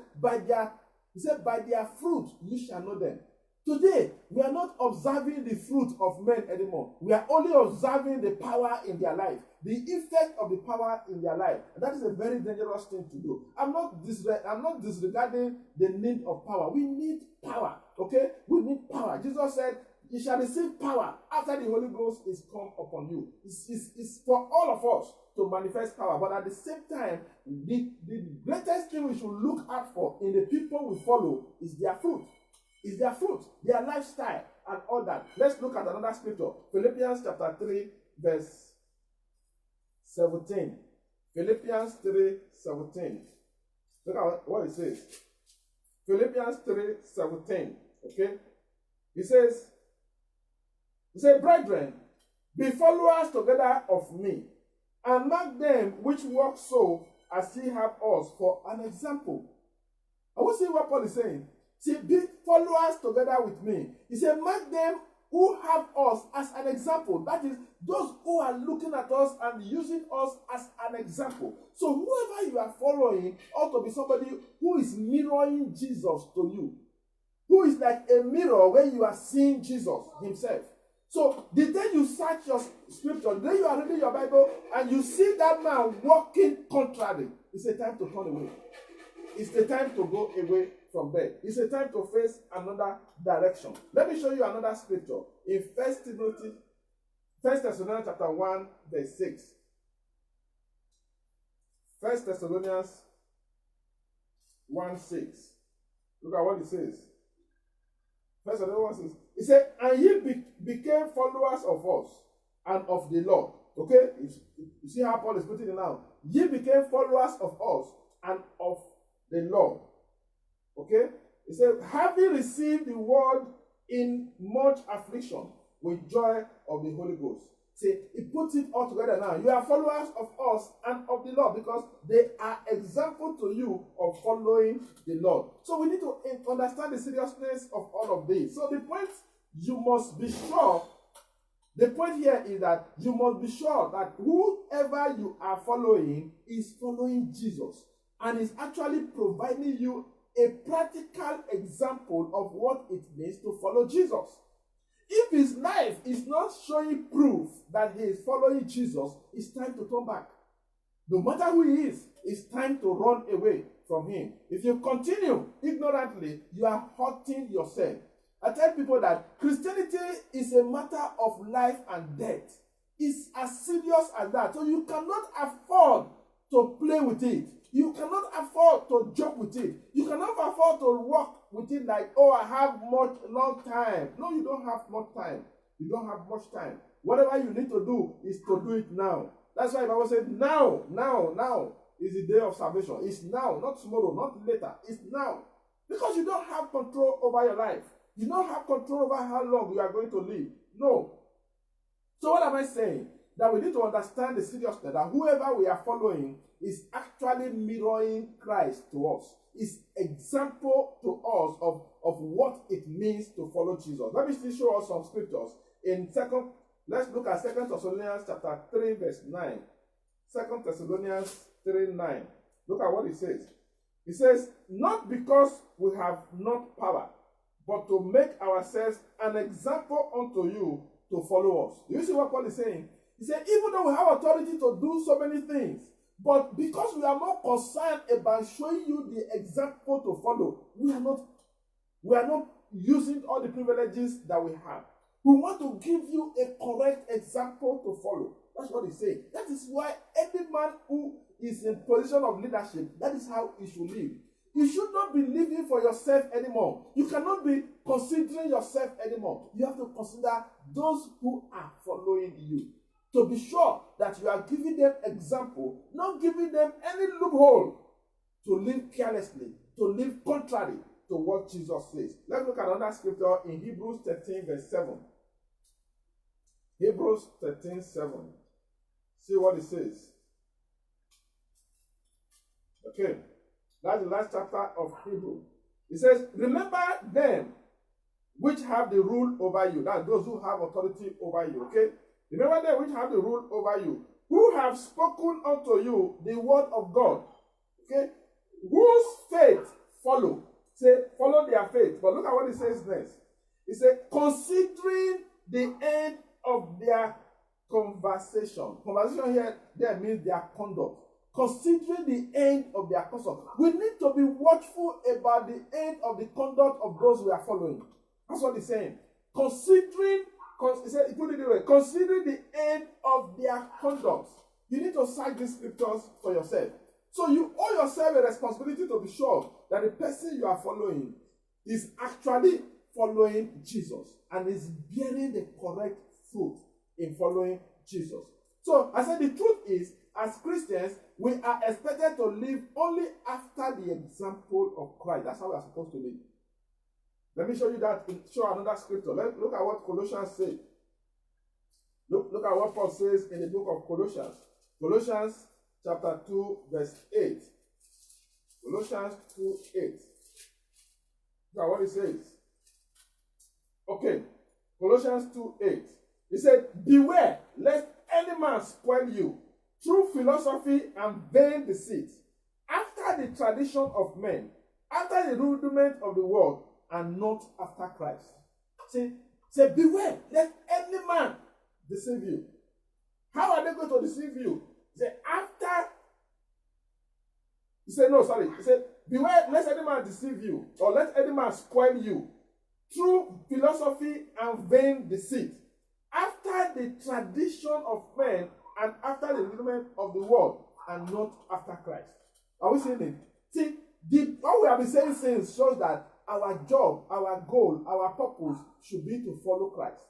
he said, by their fruit you shall know them. Today, we are not observing the fruit of men anymore. We are only observing the power in their life, the effect of the power in their life. And that is a very dangerous thing to do. I'm not disregarding the need of power. We need power, okay? We need power. Jesus said, you shall receive power after the Holy Ghost is come upon you. It's for all of us to manifest power. But at the same time, the greatest thing we should look out for in the people we follow is their fruit. Is their fruit, their lifestyle, and all that. Let's look at another scripture. Philippians chapter 3, verse 17. Philippians 3, 17. Look at what it says. Philippians 3, 17. Okay? It says, brethren, be followers together of me, and mark them which walk so as ye have us for an example. I will see what Paul is saying. See, be followers together with me. He said, mark them who have us as an example. That is, those who are looking at us and using us as an example. So whoever you are following ought to be somebody who is mirroring Jesus to you. Who is like a mirror where you are seeing Jesus himself. So the day you search your scripture, the day you are reading your Bible, and you see that man walking contrary, it's a time to turn away. It's the time to go away from there. It's a time to face another direction. Let me show you another scripture in 1 Thessalonians chapter 1, verse 6. 1 Thessalonians 1, 6. Look at what it says. 1 Thessalonians 1, 6. It said, and ye became followers of us and of the Lord. Okay? You see how Paul is putting it now. Ye became followers of us and of the Lord. Okay? He said, having received the word in much affliction with joy of the Holy Ghost. See, he puts it all together now. You are followers of us and of the Lord because they are example to you of following the Lord. So we need to understand the seriousness of all of this. So the point here is that you must be sure that whoever you are following is following Jesus and is actually providing you a practical example of what it means to follow Jesus. If his life is not showing proof that he is following Jesus, it's time to turn back. No matter who he is, it's time to run away from him. If you continue ignorantly, you are hurting yourself. I tell people that Christianity is a matter of life and death. It's as serious as that. So you cannot afford to play with it. You cannot afford to joke with it. You cannot afford to walk with it like, oh, I have long time. No, you don't have much time. You don't have much time. Whatever you need to do is to do it now. That's why the Bible said, now is the day of salvation. It's now, not tomorrow, not later. It's now. Because you don't have control over your life. You don't have control over how long you are going to live. No. So what am I saying? That we need to understand the seriousness that whoever we are following is actually mirroring Christ to us. It's example to us of what it means to follow Jesus. Let me still show us some scriptures. Let's look at 2 Thessalonians chapter 3, verse 9. 2 Thessalonians 3, 9. Look at what it says. It says, not because we have not power, but to make ourselves an example unto you to follow us. Do you see what Paul is saying? He said, even though we have authority to do so many things, but because we are not concerned about showing you the example to follow, we are not using all the privileges that we have. We want to give you a correct example to follow. That's what he's saying. That is why every man who is in position of leadership, that is how he should live. You should not be living for yourself anymore. You cannot be considering yourself anymore. You have to consider those who are following you. To be sure that you are giving them example, not giving them any loophole to live carelessly, to live contrary to what Jesus says. Let's look at another scripture in Hebrews 13, verse 7. Hebrews 13, 7. See what it says. Okay. That's the last chapter of Hebrews. It says, remember them which have the rule over you. That's those who have authority over you. Okay? Remember them which have the rule over you, who have spoken unto you the word of God. Okay? Whose faith follow. Say, follow their faith. But look at what it says next. It says, considering the end of their conversation. Conversation here there means their conduct. Considering the end of their conduct. We need to be watchful about the end of the conduct of those we are following. That's what he's saying. Considering the end of their conduct. You need to cite these scriptures for yourself. So you owe yourself a responsibility to be sure that the person you are following is actually following Jesus and is bearing the correct fruit in following Jesus. So I said the truth is, as Christians, we are expected to live only after the example of Christ. That's how we are supposed to live. Let me show you that. Show another scripture. Look at what Colossians says. Look at what Paul says in the book of Colossians. Colossians chapter 2, verse 8. Colossians 2, 8. Look at what it says. Okay. Colossians 2, 8. He said, beware, lest any man spoil you through philosophy and vain deceit, after the tradition of men, after the rudiment of the world, and not after Christ. Say, beware, let any man deceive you. How are they going to deceive you? Say, He said, beware, let any man deceive you, or let any man spoil you, through philosophy and vain deceit, after the tradition of men, and after the rudiment of the world, and not after Christ. Are we seeing it? See, what we have been saying since shows that our job, our goal, our purpose should be to follow Christ.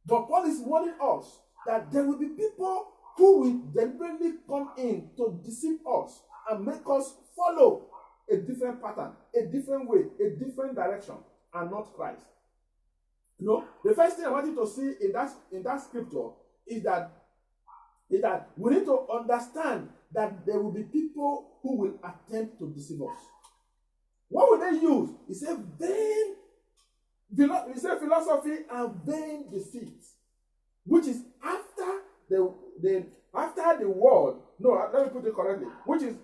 But Paul is warning us that there will be people who will deliberately come in to deceive us and make us follow a different pattern, a different way, a different direction, and not Christ. You know, the first thing I want you to see in that scripture is that we need to understand that there will be people who will attempt to deceive us. What will they use? He said philosophy and vain deceit, which is after the world. No, let me put it correctly. Which is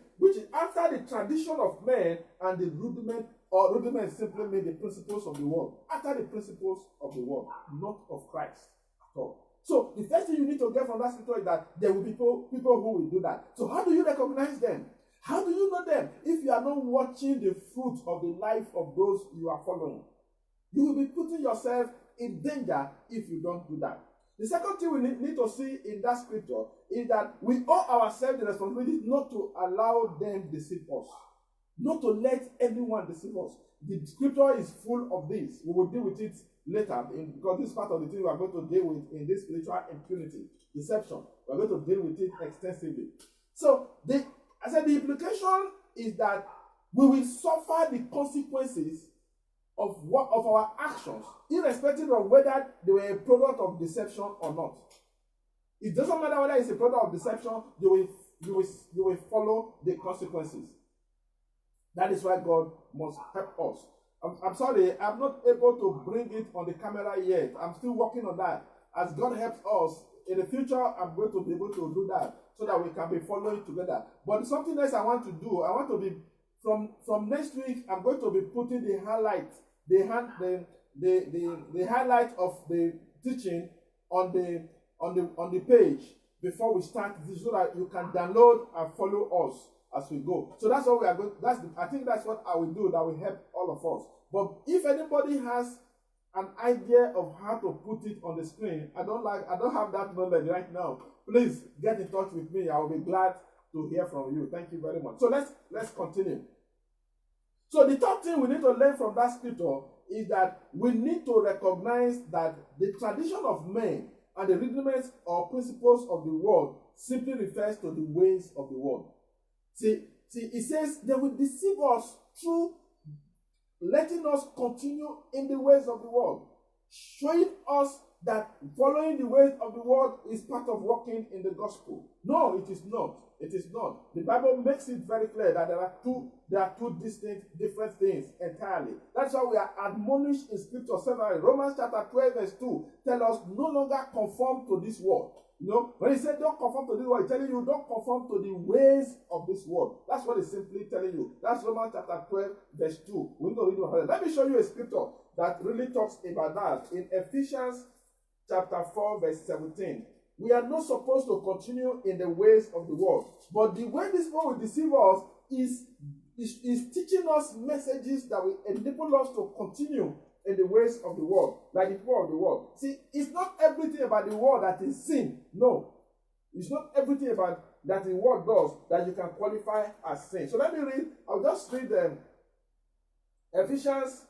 after the tradition of men and the rudiment, or rudiment simply means the principles of the world. After the principles of the world, not of Christ at all. So the first thing you need to get from that scripture is that there will be people who will do that. So how do you recognize them? How do you know them? If you are not watching the fruit of the life of those you are following, you will be putting yourself in danger if you don't do that. The second thing we need to see in that scripture is that we owe ourselves the responsibility not to allow them deceive us. Not to let anyone deceive us. The scripture is full of this. We will deal with it later because this part of the thing we are going to deal with in this spiritual impunity, deception. We are going to deal with it extensively. So the implication is that we will suffer the consequences of our actions, irrespective of whether they were a product of deception or not. It doesn't matter whether it's a product of deception, you will follow the consequences. That is why God must help us. I'm sorry, I'm not able to bring it on the camera yet. I'm still working on that. As God helps us, in the future, I'm going to be able to do that so that we can be following together. But something else I want to do, I want to be, from next week, I'm going to be putting the highlight, the highlight of the teaching on the page before we start, so that you can download and follow us as we go. So that's what we are going. I think that's what I will do. That will help all of us. But if anybody has an idea of how to put it on the screen, I don't have that knowledge right now. Please get in touch with me. I will be glad to hear from you. Thank you very much. So let's continue. So the third thing we need to learn from that scripture is that we need to recognize that the tradition of men and the rudiments or principles of the world simply refers to the ways of the world. See, it says they will deceive us through letting us continue in the ways of the world, showing us that following the ways of the world is part of walking in the gospel. No, it is not. It is not. The Bible makes it very clear that there are two distinct, different things entirely. That's why we are admonished in Scripture severally. Romans chapter 12 verse 2 tell us no longer conform to this world, You know, when he said don't conform to this world, he's telling you don't conform to the ways of this world. That's what he's simply telling you. That's Romans chapter 12, verse 2. We need to read it. Let me show you a scripture that really talks about that. In Ephesians chapter 4, verse 17. We are not supposed to continue in the ways of the world. But the way this world will deceive us is teaching us messages that will enable us to continue in the ways of the world, like the people of the world. See, it's not everything about the world that is sin. No. It's not everything about that the world does that you can qualify as sin. So let me read, I'll just read them. Ephesians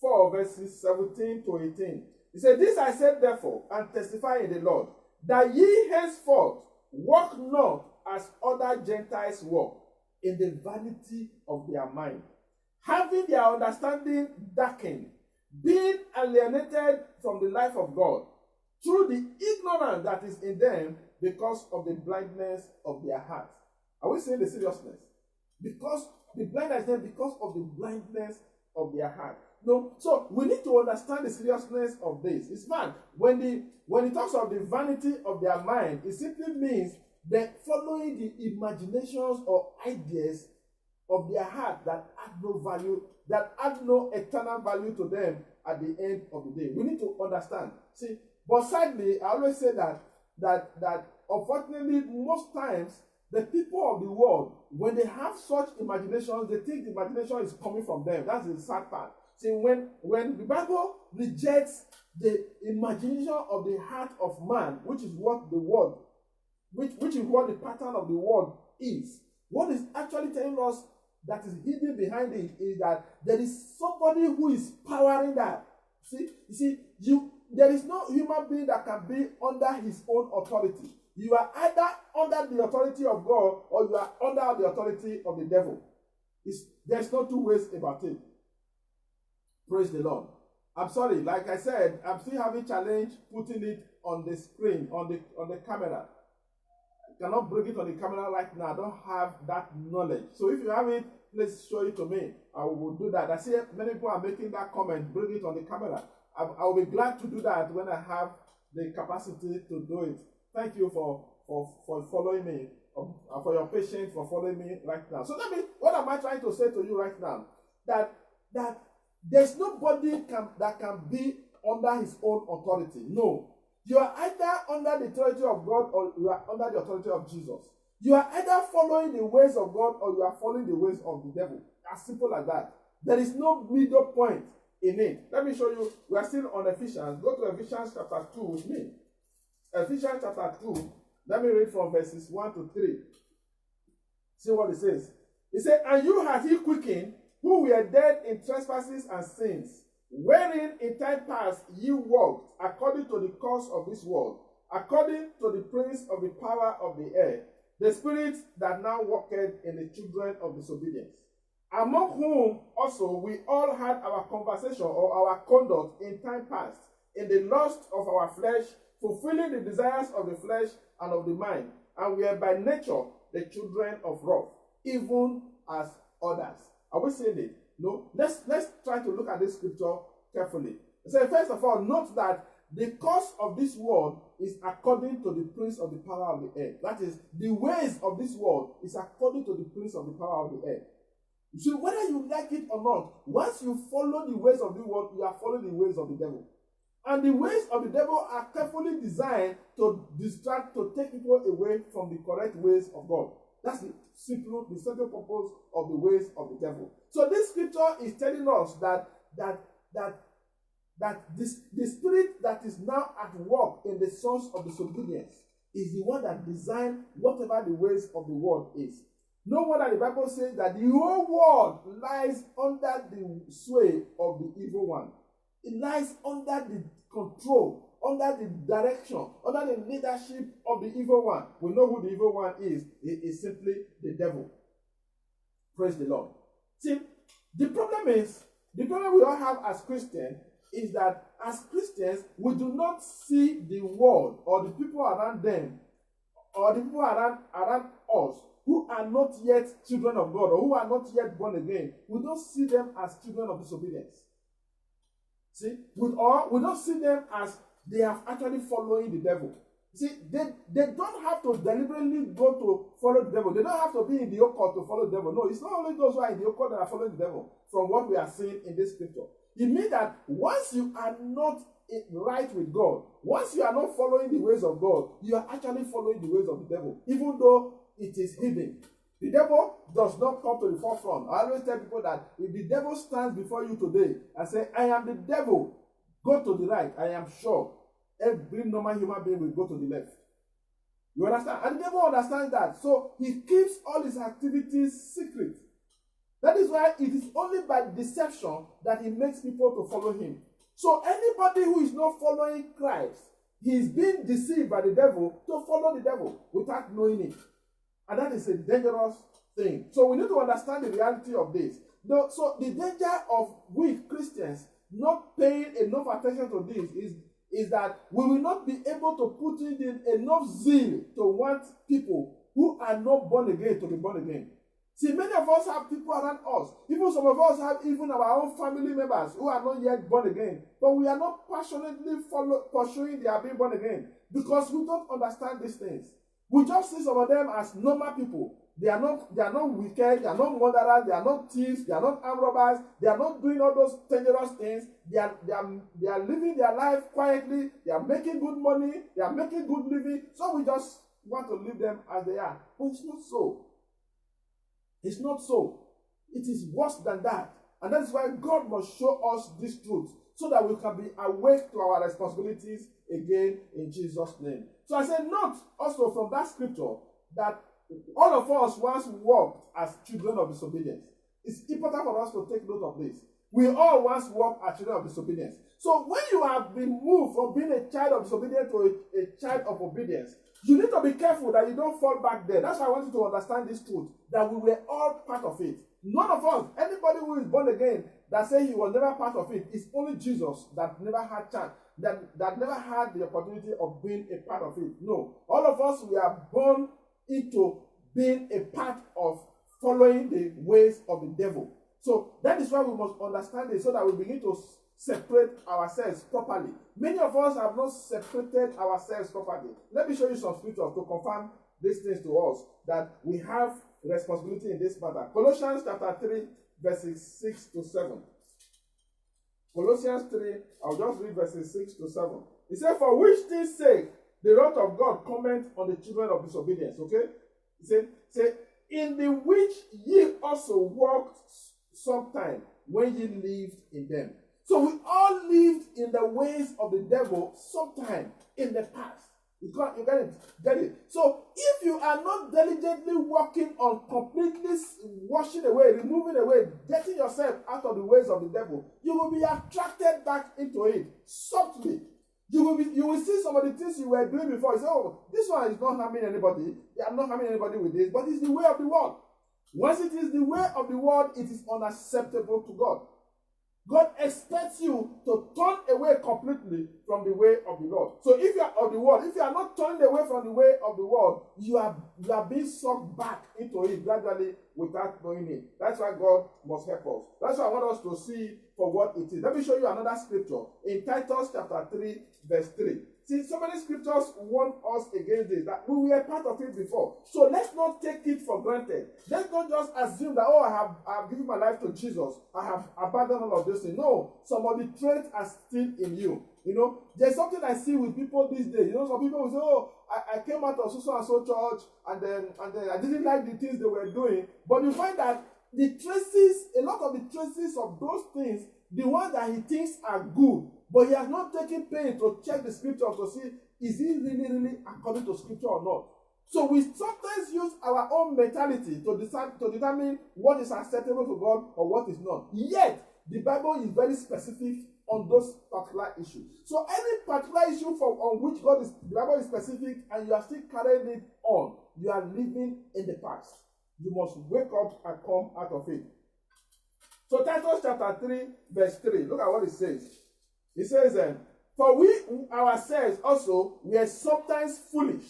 4, verses 17 to 18. He said, this I said therefore, and testify in the Lord, that ye henceforth walk not as other Gentiles walk, in the vanity of their mind, having their understanding darkened, being alienated from the life of God, through the ignorance that is in them, because of the blindness of their hearts. Are we saying the seriousness? Because the blindness is because of the blindness of their heart. No, so we need to understand the seriousness of this. It's fine. When it talks of the vanity of their mind, it simply means that following the imaginations or ideas of their heart that add no value, that add no eternal value to them at the end of the day. We need to understand. See, but sadly, I always say that unfortunately, most times, the people of the world, when they have such imaginations, they think the imagination is coming from them. That's the sad part. See, when the Bible rejects the imagination of the heart of man, which is what the world, which is what the pattern of the world is, what is actually telling us that is hidden behind it is that there is somebody who is powering that. There is no human being that can be under his own authority. You are either under the authority of God or you are under the authority of the devil. There's no two ways about it. Praise the Lord. I'm sorry, like I said, I'm still having challenge putting it on the screen, on the camera. I cannot bring it on the camera right now. I don't have that knowledge. So if you have it, please show it to me. I will do that. I see many people are making that comment, bring it on the camera. I will be glad to do that when I have the capacity to do it. Thank you for following me, for your patience, for following me right now. So what am I trying to say to you right now? That there's nobody that can be under his own authority. No. You are either under the authority of God or you are under the authority of Jesus. You are either following the ways of God or you are following the ways of the devil. As simple as that. There is no middle point in it. Let me show you. We are still on Ephesians. Go to Ephesians chapter 2 with me. Ephesians chapter 2. Let me read from verses 1 to 3. See what it says. It said, and you hath he quickened, who were dead in trespasses and sins, wherein in time past ye walked according to the course of this world, according to the prince of the power of the air, the spirit that now walketh in the children of disobedience, among whom also we all had our conversation or our conduct in time past, in the lust of our flesh, fulfilling the desires of the flesh and of the mind, and we are by nature the children of wrath, even as others. Are we saying it? No. Let's try to look at this scripture carefully. So first of all, note that the course of this world is according to the prince of the power of the air. That is, the ways of this world is according to the prince of the power of the air. So whether you like it or not, once you follow the ways of the world, you are following the ways of the devil. And the ways of the devil are carefully designed to distract, to take people away from the correct ways of God. That's the central purpose of the ways of the devil. So this scripture is telling us that the spirit that is now at work in the sons of disobedience is the one that designed whatever the ways of the world is. No wonder the Bible says that the whole world lies under the sway of the evil one. It lies under the control, under the direction, under the leadership of the evil one. We know who the evil one is. It is simply the devil. Praise the Lord. See, the problem we all have as Christians is that as Christians, we do not see the world or the people around them or the people around us who are not yet children of God or who are not yet born again. We don't see them as children of disobedience. See, we don't see them as they are actually following the devil. See, they don't have to deliberately go to follow the devil. They don't have to be in the occult to follow the devil. No, it's not only those who are in the occult that are following the devil, from what we are seeing in this scripture. It means that once you are not right with God, once you are not following the ways of God, you are actually following the ways of the devil, even though it is hidden. The devil does not come to the forefront. I always tell people that if the devil stands before you today and say, I am the devil, go to the right, I am sure every normal human being will go to the left. You understand? And the devil understands that. So he keeps all his activities secret. That is why it is only by deception that he makes people to follow him. So anybody who is not following Christ, he is being deceived by the devil to follow the devil without knowing it. And that is a dangerous thing. So we need to understand the reality of this. So the danger of we Christians not paying enough attention to this is that we will not be able to put in enough zeal to want people who are not born again to be born again. See, many of us have people around us. Even some of us have even our own family members who are not yet born again. But we are not passionately pursuing their being born again because we don't understand these things. We just see some of them as normal people. They are not wicked, they are not murderers, they are not thieves, they are not armed robbers, they are not doing all those dangerous things. They are living their life quietly, they are making good money, they are making good living. So we just want to leave them as they are. But it's not so. It's not so. It is worse than that. And that is why God must show us this truth so that we can be awake to our responsibilities again in Jesus' name. So I said, note also from that scripture that all of us once walked as children of disobedience. It's important for us to take note of this. We all once walked as children of disobedience. So when you have been moved from being a child of disobedience to a child of obedience, you need to be careful that you don't fall back there. That's why I want you to understand this truth, that we were all part of it. None of us, anybody who is born again, that say he was never part of it, it's only Jesus that never had chance, that never had the opportunity of being a part of it. No, all of us, we are born into being a part of following the ways of the devil. So that is why we must understand it so that we begin to separate ourselves properly. Many of us have not separated ourselves properly. Let me show you some scriptures to confirm these things to us, that we have responsibility in this matter. Colossians chapter 3, verses 6 to 7. Colossians 3, I'll just read verses 6 to 7. It says, for which things sake the wrath of God cometh on the children of disobedience. Okay? It says, in the which ye also walked sometime when ye lived in them. So we all lived in the ways of the devil sometime in the past. You get it? So if you are not diligently working on completely washing away, removing away, getting yourself out of the ways of the devil, you will be attracted back into it subtly. You will see some of the things you were doing before. You say, oh, this one is not harming anybody. I'm not harming anybody with this, but it's the way of the world. Once it is the way of the world, it is unacceptable to God. God expects you to turn away completely from the way of the Lord. So if you are of the world, if you are not turning away from the way of the world, you are being sucked back into it gradually without knowing it. That's why God must help us. That's why I want us to see for what it is. Let me show you another scripture in Titus chapter 3, verse 3. See, so many scriptures warn us against this, that we were part of it before. So let's not take it for granted. Let's not just assume that, oh, I have given my life to Jesus. I have abandoned all of those things. No, some of the traits are still in you. You know, there's something I see with people these days. You know, some people will say, oh, I came out of so and so church, and then I didn't like the things they were doing. But you find that the traces, a lot of the traces of those things, the ones that he thinks are good, but he has not taken pain to check the scripture to see, is it really according to scripture or not? So we sometimes use our own mentality to determine what is acceptable to God or what is not. Yet, the Bible is very specific on those particular issues. So any particular issue on which the Bible is specific and you are still carrying it on, you are living in the past. You must wake up and come out of it. So Titus chapter 3, verse 3, look at what it says. It says, for we ourselves also were sometimes foolish,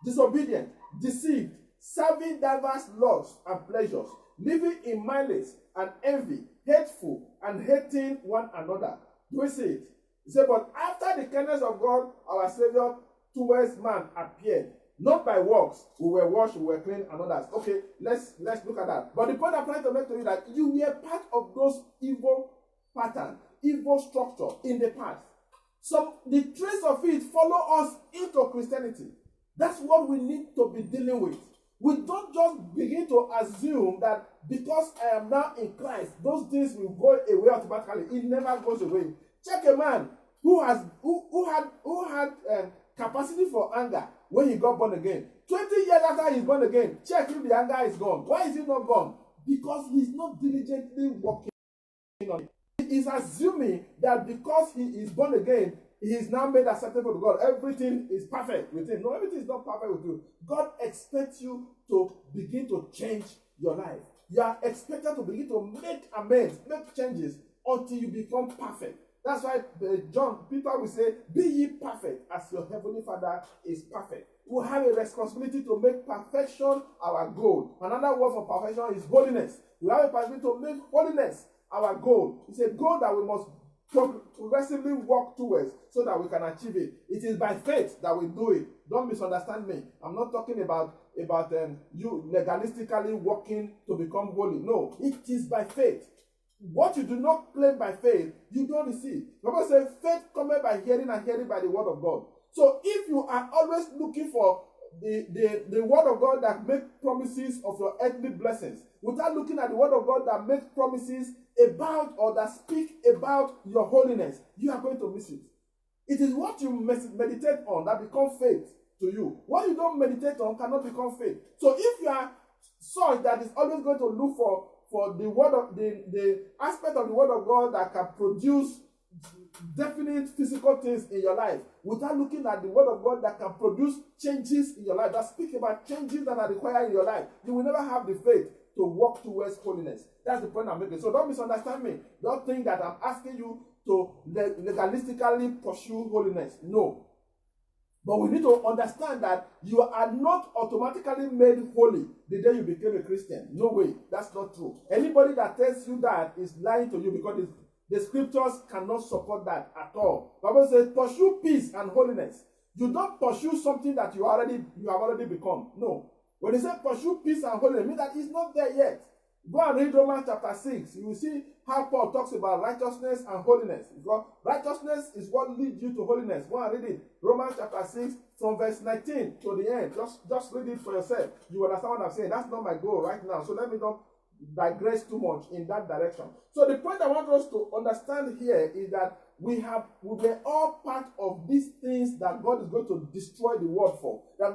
disobedient, deceived, serving diverse lusts and pleasures, living in malice and envy, hateful, and hating one another. Do we see it? It says, but after the kindness of God, our Savior, towards man appeared, not by works. We were washed, we were clean, and others. Okay, let's look at that. But the point I'm trying to make to you that you were part of those evil pattern, evil structure in the past. So the trace of it follow us into Christianity. That's what we need to be dealing with. We don't just begin to assume that because I am now in Christ, those things will go away automatically. It never goes away. Check a man who had capacity for anger when he got born again. 20 years after he's born again, check if the anger is gone. Why is it not gone? Because he's not diligently working on it. He is assuming that because he is born again, he is now made acceptable to God. Everything is perfect with him. No, everything is not perfect with you. God expects you to begin to change your life. You are expected to begin to make amends, make changes until you become perfect. That's why Peter will say, be ye perfect as your heavenly Father is perfect. We have a responsibility to make perfection our goal. Another word for perfection is holiness. We have a responsibility to make holiness our goal. It's a goal that we must progressively work towards so that we can achieve it. It is by faith that we do it. Don't misunderstand me. I'm not talking about you legalistically working to become holy. No, it is by faith. What you do not claim by faith, you don't receive. The Bible says faith cometh by hearing, and hearing by the word of God. So if you are always looking for the word of God that makes promises of your earthly blessings, without looking at the word of God that makes promises about or that speak about your holiness, you are going to miss it. It is what you meditate on that becomes faith to you. What you don't meditate on cannot become faith. So if you are such that is always going to look for the word of the aspect of the word of God that can produce definite physical things in your life, without looking at the word of God that can produce changes in your life, that speak about changes that are required in your life, you will never have the faith to walk towards holiness. That's the point I'm making. So don't misunderstand me. Don't think that I'm asking you to legalistically pursue holiness. No. But we need to understand that you are not automatically made holy the day you became a Christian. No way. That's not true. Anybody that tells you that is lying to you, because the scriptures cannot support that at all. The Bible says, pursue peace and holiness. You don't pursue something that you have already become. No. When they say pursue peace and holiness, it means that it's not there yet. Go and read Romans chapter 6. You will see how Paul talks about righteousness and holiness. Because righteousness is what leads you to holiness. Go and read it. Romans chapter 6 from verse 19 to the end. Just read it for yourself. You understand what I'm saying. That's not my goal right now. So let me not digress too much in that direction. So the point I want us to understand here is that we were all part of these things that God is going to destroy the world for, that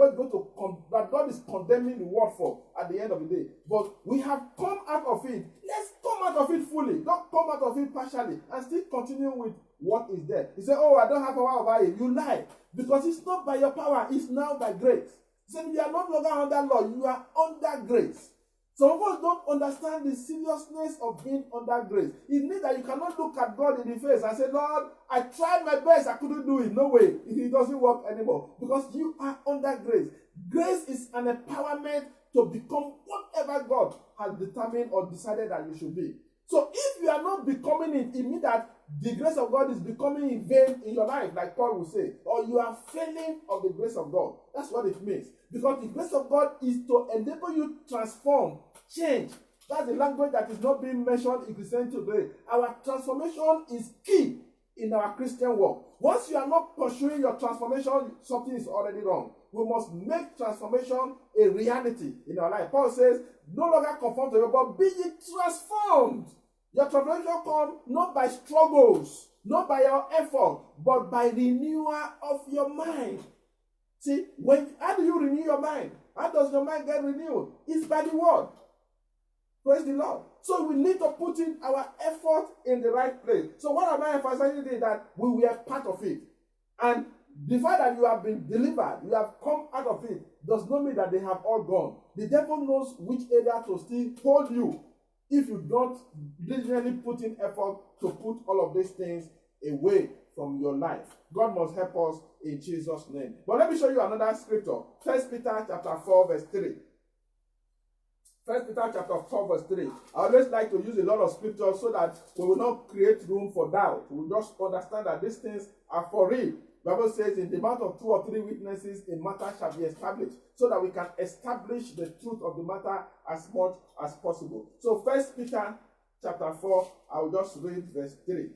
God is condemning the world for at the end of the day. But we have come out of it. Let's come out of it fully. Don't come out of it partially and still continue with what is there. You say, oh, I don't have power over it. You lie. Because it's not by your power, it's now by grace. He said, you are no longer under law, you are under grace. Some of us don't understand the seriousness of being under grace. It means that you cannot look at God in the face and say, Lord, I tried my best, I couldn't do it. No way. It doesn't work anymore. Because you are under grace. Grace is an empowerment to become whatever God has determined or decided that you should be. So if you are not becoming it, it means that the grace of God is becoming in vain in your life, like Paul will say, or you are failing of the grace of God. That's what it means. Because the grace of God is to enable you to transform, change. That's the language that is not being mentioned in Christianity today. Our transformation is key in our Christian walk. Once you are not pursuing your transformation, something is already wrong. We must make transformation a reality in our life. Paul says, no longer conform to you, but be ye transformed. Your transformation comes not by struggles, not by your effort, but by renewal of your mind. See, how do you renew your mind? How does your mind get renewed? It's by the word. Praise the Lord. So we need to put in our effort in the right place. So what am I emphasizing is that we were part of it. And the fact that you have been delivered, you have come out of it, does not mean that they have all gone. The devil knows which area to still hold you if you don't diligently put in effort to put all of these things away from your life. God must help us in Jesus' name. But let me show you another scripture. 1 Peter chapter 4 verse 3. 1 Peter chapter 4 verse 3. I always like to use a lot of scriptures so that we will not create room for doubt. We will just understand that these things are for real. The Bible says, in the mouth of 2 or 3 witnesses, a matter shall be established, so that we can establish the truth of the matter as much as possible. So 1 Peter chapter 4, I will just read verse 3.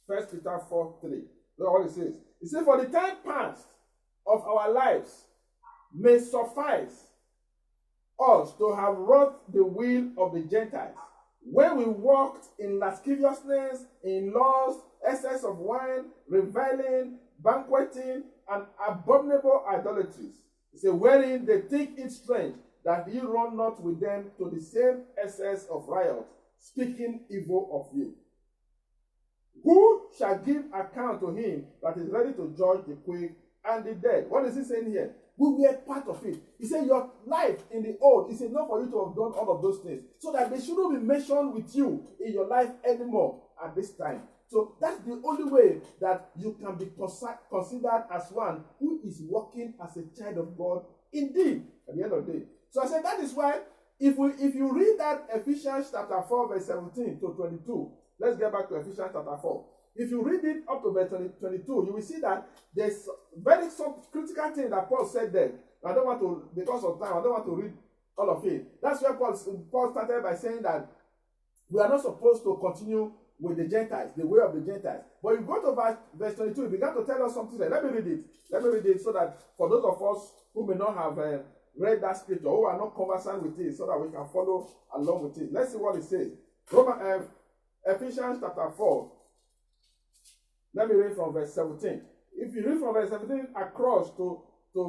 1 Peter 4, 3. Look what it says. It says, for the time past of our lives may suffice us to have wrought the will of the Gentiles, when we walked in lasciviousness, in lust, excess of wine, reviling, banqueting, and abominable idolatries. It says, wherein they think it strange that ye run not with them to the same excess of riot, speaking evil of you. Who shall give account to him that is ready to judge the quick and the dead? What is he saying here? We were part of it. He said your life in the old is enough for you to have done all of those things, so that they shouldn't be mentioned with you in your life anymore at this time. So that's the only way that you can be considered as one who is walking as a child of God indeed at the end of the day. So I said that is why if you read that Ephesians chapter 4 verse 17 to 22, let's get back to Ephesians chapter 4. If you read it up to verse 22, you will see that there's some critical thing that Paul said there. I don't want to, because of time, I don't want to read all of it. That's where Paul started by saying that we are not supposed to continue with the Gentiles, the way of the Gentiles. But you go to verse 22, he began to tell us something there. Let me read it. Let me read it so that for those of us who may not have read that scripture, who are not conversant with it, so that we can follow along with it. Let's see what it says. Ephesians chapter 4. Let me read from verse 17. If you read from verse 17 across to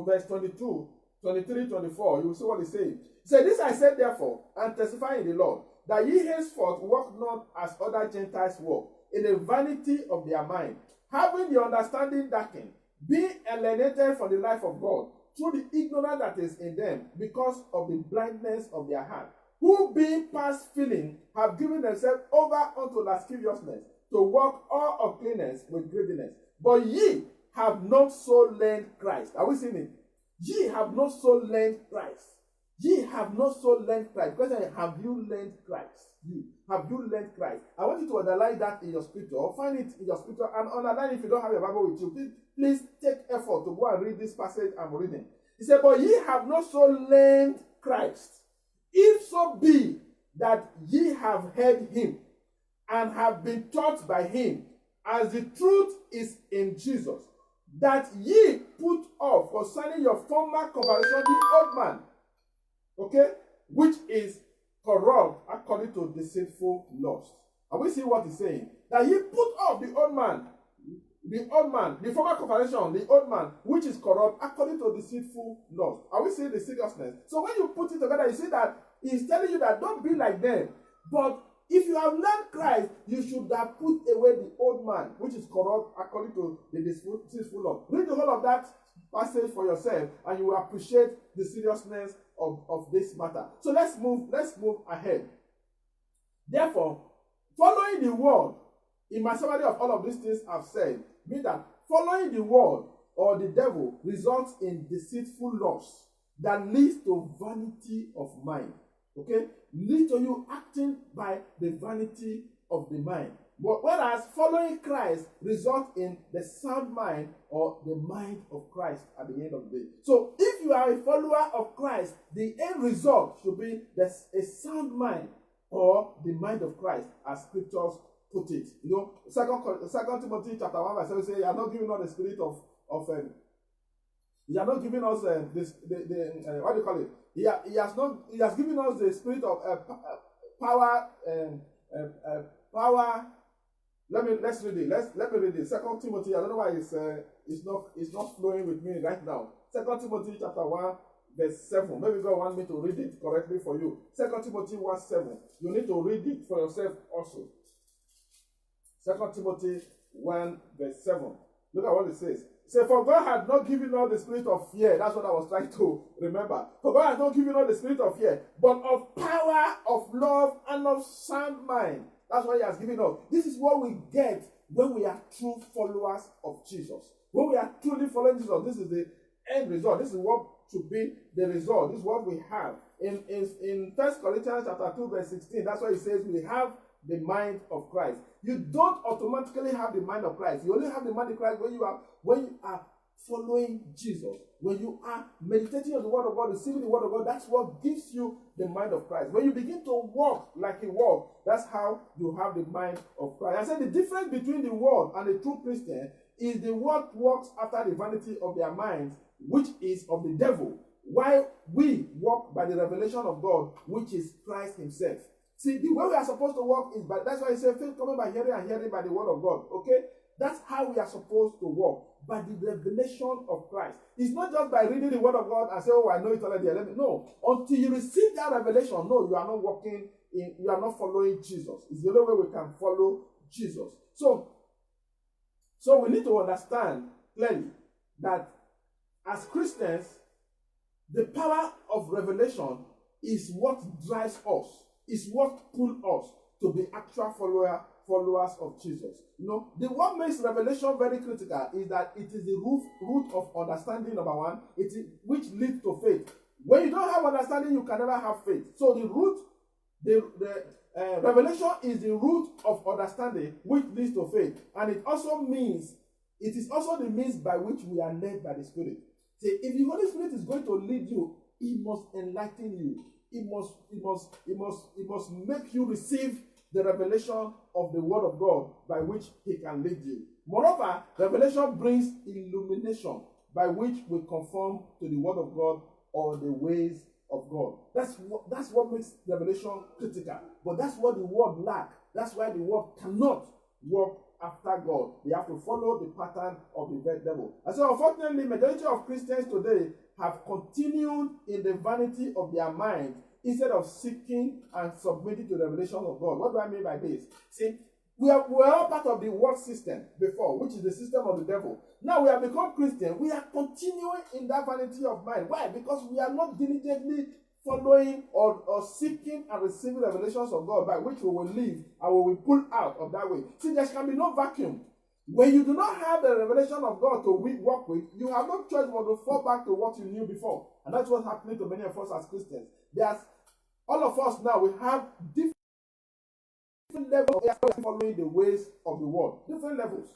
verse 22, 23, 24, you will see what it says. It said, this I said therefore, and testify in the Lord, that ye henceforth walk not as other Gentiles walk, in the vanity of their mind, having the understanding darkened, being alienated from the life of God, through the ignorance that is in them, because of the blindness of their heart, who being past feeling have given themselves over unto lasciviousness, to walk all uncleanness with greediness. But ye have not so learned Christ. Are we seeing it? Ye have not so learned Christ. Ye have not so learned Christ. Question: have you learned Christ? Have you learned Christ? I want you to underline that in your scripture, or find it in your scripture and underline. If you don't have your Bible with you, please take effort to go and read this passage I'm reading. He said, but ye have not so learned Christ, if so be that ye have heard him, and have been taught by him, as the truth is in Jesus, that ye put off concerning your former conversation the old man, okay, which is corrupt according to deceitful lust. Are we seeing what he's saying? That ye put off the old man, the former conversation, the old man, which is corrupt according to deceitful lust. Are we seeing the seriousness? So when you put it together, you see that he's telling you that don't be like them, but if you have learned Christ, you should have put away the old man, which is corrupt according to the deceitful law. Read the whole of that passage for yourself, and you will appreciate the seriousness of this matter. So let's move ahead. Therefore, following the word, in my summary of all of these things I've said, means that following the word or the devil results in deceitful lust that leads to vanity of mind. Okay? Lead to you acting by the vanity of the mind. But whereas following Christ results in the sound mind or the mind of Christ at the end of the day. So if you are a follower of Christ, the end result should be a sound mind or the mind of Christ, as scriptures put it. You know, Second Timothy chapter 1 verse 7 says, you are not giving us the spirit of you are not giving us what do you call it? He has given us the spirit of power. Power. Let's read it. Let me read it. 2 Timothy. I don't know why it's not flowing with me right now. 2 Timothy chapter 1 verse 7. Maybe God wants me to read it correctly for you. 2 Timothy 1:7. You need to read it for yourself also. 2 Timothy 1 verse 7. Look at what it says. Say, for God had not given us the spirit of fear. That's what I was trying to remember. For God has not given us the spirit of fear, but of power, of love, and of sound mind. That's what he has given us. This is what we get when we are true followers of Jesus. When we are truly following Jesus, this is the end result. This is what should be the result. This is what we have. In 1 Corinthians chapter 2, verse 16, that's why it says we have the mind of Christ. You don't automatically have the mind of Christ. You only have the mind of Christ when you are following Jesus. When you are meditating on the word of God, receiving the word of God, that's what gives you the mind of Christ. When you begin to walk like he walked, that's how you have the mind of Christ. I said the difference between the world and the true Christian is the world walks after the vanity of their minds, which is of the devil, while we walk by the revelation of God, which is Christ himself. See, the way we are supposed to walk is that's why he said faith coming by hearing and hearing by the word of God. Okay? That's how we are supposed to walk, by the revelation of Christ. It's not just by reading the word of God and say, oh, I know it already. No. Until you receive that revelation, no, you are not walking in, you are not following Jesus. It's the only way we can follow Jesus. So we need to understand clearly that as Christians, the power of revelation is what drives us, is what pulls us to be actual followers of Jesus. You know, what makes revelation very critical is that it is the root of understanding, number one, which leads to faith. When you don't have understanding, you can never have faith. So revelation is the root of understanding, which leads to faith, and it is also the means by which we are led by the Spirit. See, if the Holy Spirit is going to lead you, He must enlighten you. It must make you receive the revelation of the word of God by which he can lead you. Moreover, revelation brings illumination by which we conform to the word of God or the ways of God. That's what makes revelation critical. But that's what the world lacks. That's why the world cannot walk after God. They have to follow the pattern of the devil. And so unfortunately, majority of Christians today have continued in the vanity of their mind instead of seeking and submitting to the revelation of God. What do I mean by this? See, we are all part of the world system before, which is the system of the devil. Now we have become Christian. We are continuing in that vanity of mind. Why? Because we are not diligently following or seeking and receiving revelations of God by which we will live and we will pull out of that way. See, there can be no vacuum. When you do not have the revelation of God to work with, you have no choice but to fall back to what you knew before. And that's what's happening to many of us as Christians. All of us now, we have different levels of following the ways of the world. Different levels.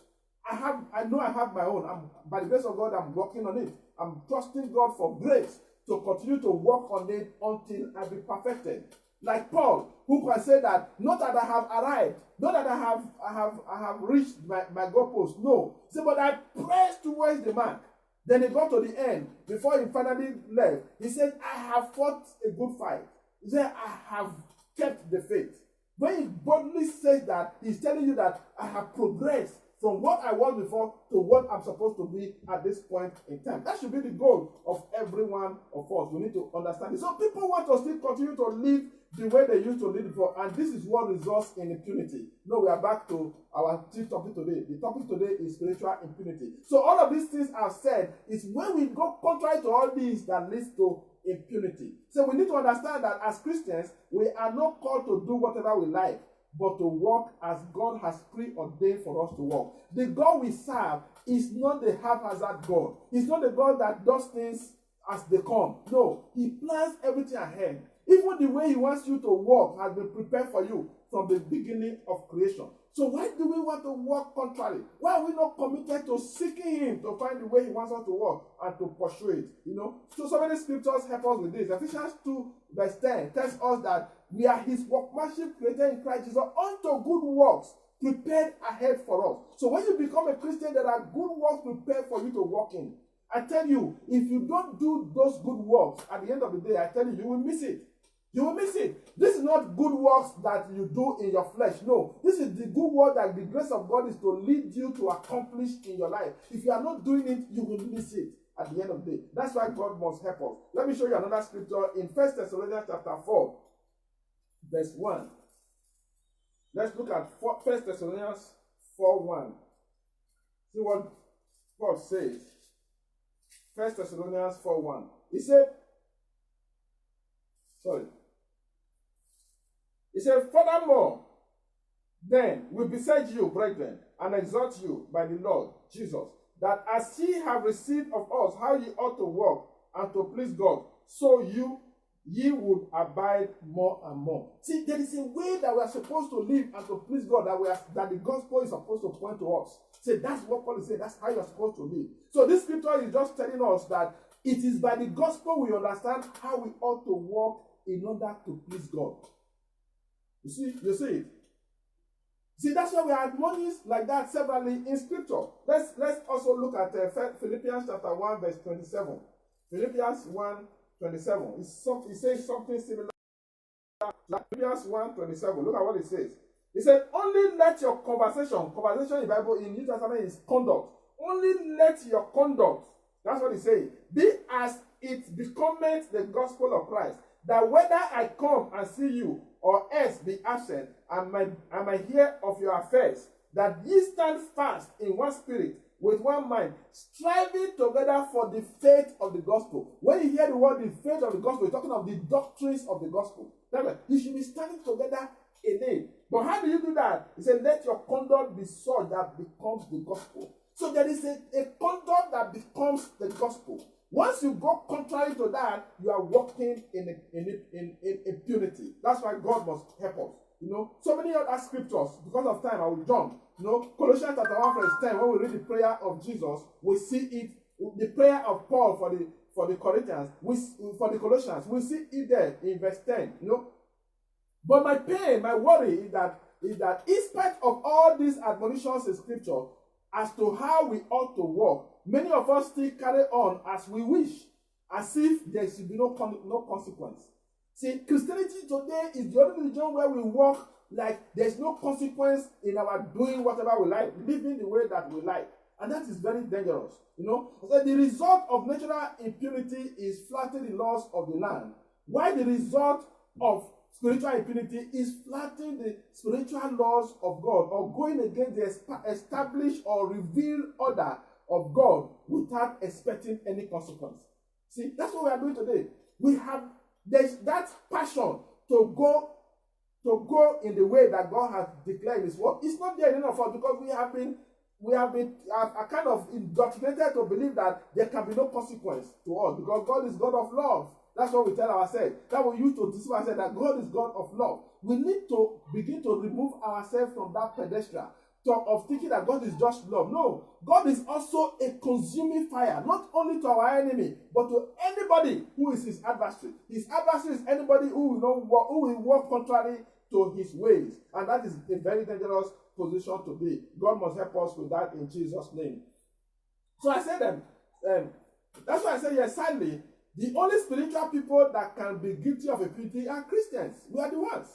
I know I have my own. By the grace of God, I'm working on it. I'm trusting God for grace to continue to work on it until I be perfected. Like Paul, who can say that, not that I have arrived, not that I have reached my goalpost. No. Say, but I press towards the mark. Then he got to the end. Before he finally left, he said, I have fought a good fight. He said, I have kept the faith. When he boldly says that, he's telling you that I have progressed from what I was before to what I'm supposed to be at this point in time. That should be the goal of every one of us. We need to understand it. So people want to still continue to live the way they used to live before, and this is what results in impunity. No, we are back to our chief topic today. The topic today is spiritual impunity. So all of these things I've said is when we go contrary to all these that leads to impunity. So we need to understand that as Christians, we are not called to do whatever we like, but to walk as God has preordained for us to walk. The God we serve is not the haphazard God. He's not the God that does things as they come. No, he plans everything ahead. Even the way he wants you to walk has been prepared for you from the beginning of creation. So why do we want to walk contrary? Why are we not committed to seeking him to find the way he wants us to walk and to pursue it? You know, so many scriptures help us with this. Ephesians 2 verse 10 tells us that we are his workmanship created in Christ Jesus unto good works prepared ahead for us. So when you become a Christian, there are good works prepared for you to walk in. I tell you, if you don't do those good works, at the end of the day, I tell you, you will miss it. You will miss it. This is not good works that you do in your flesh. No, this is the good work that the grace of God is to lead you to accomplish in your life. If you are not doing it, you will miss it at the end of the day. That's why God must help us. Let me show you another scripture in 1 Thessalonians chapter 4, verse 1. Let's look at 1 Thessalonians 4:1. See what Paul says. 1 Thessalonians 4:1. He said, furthermore, then we beseech you, brethren, and exhort you by the Lord Jesus, that as ye have received of us how ye ought to walk and to please God, so ye would abide more and more. See, there is a way that we are supposed to live and to please God, that the gospel is supposed to point to us. See, that's what Paul is saying. That's how you are supposed to live. So this scripture is just telling us that it is by the gospel we understand how we ought to walk in order to please God. You see it. See, that's why we are admonished like that severally in scripture. Let's also look at Philippians chapter 1 verse 27. Philippians 1:27. It says something similar. Like Philippians 1:27. Look at what it says. It said, only let your conversation in Bible, in New Testament is conduct. Only let your conduct, that's what it says, be as it becometh the gospel of Christ, that whether I come and see you or else be absent, I might hear of your affairs, that ye stand fast in one spirit, with one mind, striving together for the faith of the gospel. When you hear the word the faith of the gospel, you're talking of the doctrines of the gospel. You should be standing together in it. But how do you do that? He said, let your conduct be such that becomes the gospel. So there is a conduct that becomes the gospel. Once you go contrary to that, you are walking in impunity. That's why God must help us. So many other scriptures, because of time, I will jump. Colossians chapter 1 verse 10, when we read the prayer of Jesus, we see it, the prayer of Paul for the Corinthians, for the Colossians, we see it there in verse 10. But my pain, my worry is that in spite of all these admonitions in scripture as to how we ought to walk, many of us still carry on as we wish, as if there should be no consequence. See, Christianity today is the only religion where we walk like there's no consequence in our doing whatever we like, living the way that we like. And that is very dangerous. So the result of natural impunity is flouting the laws of the land, while the result of spiritual impunity is flouting the spiritual laws of God, or going against the established or revealed order of God without expecting any consequence. See, that's what we are doing today. There's that passion to go in the way that God has declared in His word. It's not there in any of us, because we have been kind of indoctrinated to believe that there can be no consequence to us, because God is God of love. That's what we tell ourselves. That we use to deceive ourselves, that God is God of love. We need to begin to remove ourselves from that pedestal of thinking that God is just love. No, God is also a consuming fire, not only to our enemy, but to anybody who is his adversary. His adversary is anybody who will walk contrary to his ways. And that is a very dangerous position to be. God must help us with that in Jesus' name. So I said that's why I say, yes, sadly, the only spiritual people that can be guilty of impunity are Christians. We are the ones.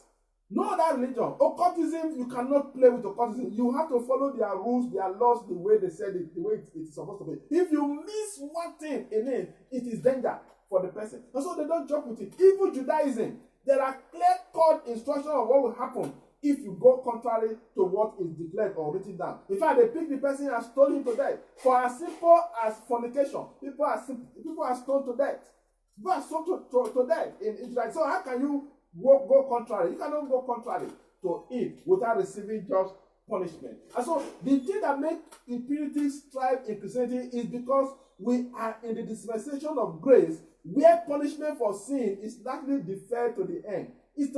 No other religion. Occultism, you cannot play with occultism. You have to follow their rules, their laws, the way they said it, the way it is supposed to be. If you miss one thing in it, it is danger for the person. And so they don't joke with it. Even Judaism, there are clear-cut instructions of what will happen if you go contrary to what is declared or written down. In fact, they pick the person and stone him to death. For as simple as fornication, people are stoned to death. People are stoned to death in Israel. So how can you go contrary? You cannot go contrary to it without receiving just punishment. And so the thing that makes impunity strive in Christianity is because we are in the dispensation of grace, where punishment for sin is largely deferred to the end. It's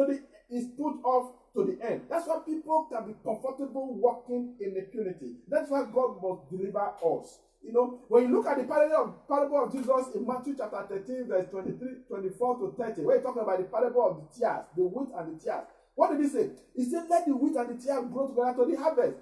put off to the end. That's why people can be comfortable walking in impunity. That's why God must deliver us. When you look at the parable of Jesus in Matthew chapter 13, verse 24 to 30, where he's talking about the parable of the tares, the wheat and the tares. What did he say? He said, let the wheat and the tares grow together to the harvest.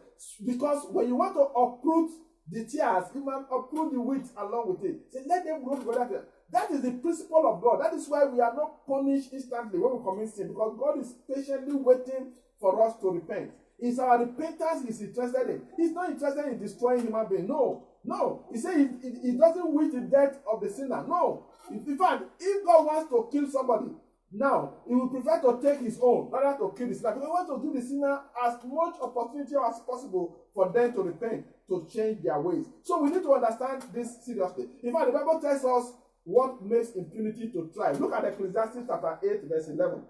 Because when you want to uproot the tares, you must uproot the wheat along with it. He said, let them grow together. That is the principle of God. That is why we are not punished instantly when we commit sin, because God is patiently waiting for us to repent. It's our repentance He's interested in. He's not interested in destroying human beings. No. He said he doesn't wish the death of the sinner. No. In fact, if God wants to kill somebody, now, He will prefer to take His own rather to kill the sinner. Because He wants to give the sinner as much opportunity as possible for them to repent, to change their ways. So we need to understand this seriously. In fact, the Bible tells us what makes impunity to thrive. Look at Ecclesiastes chapter 8, verse 11.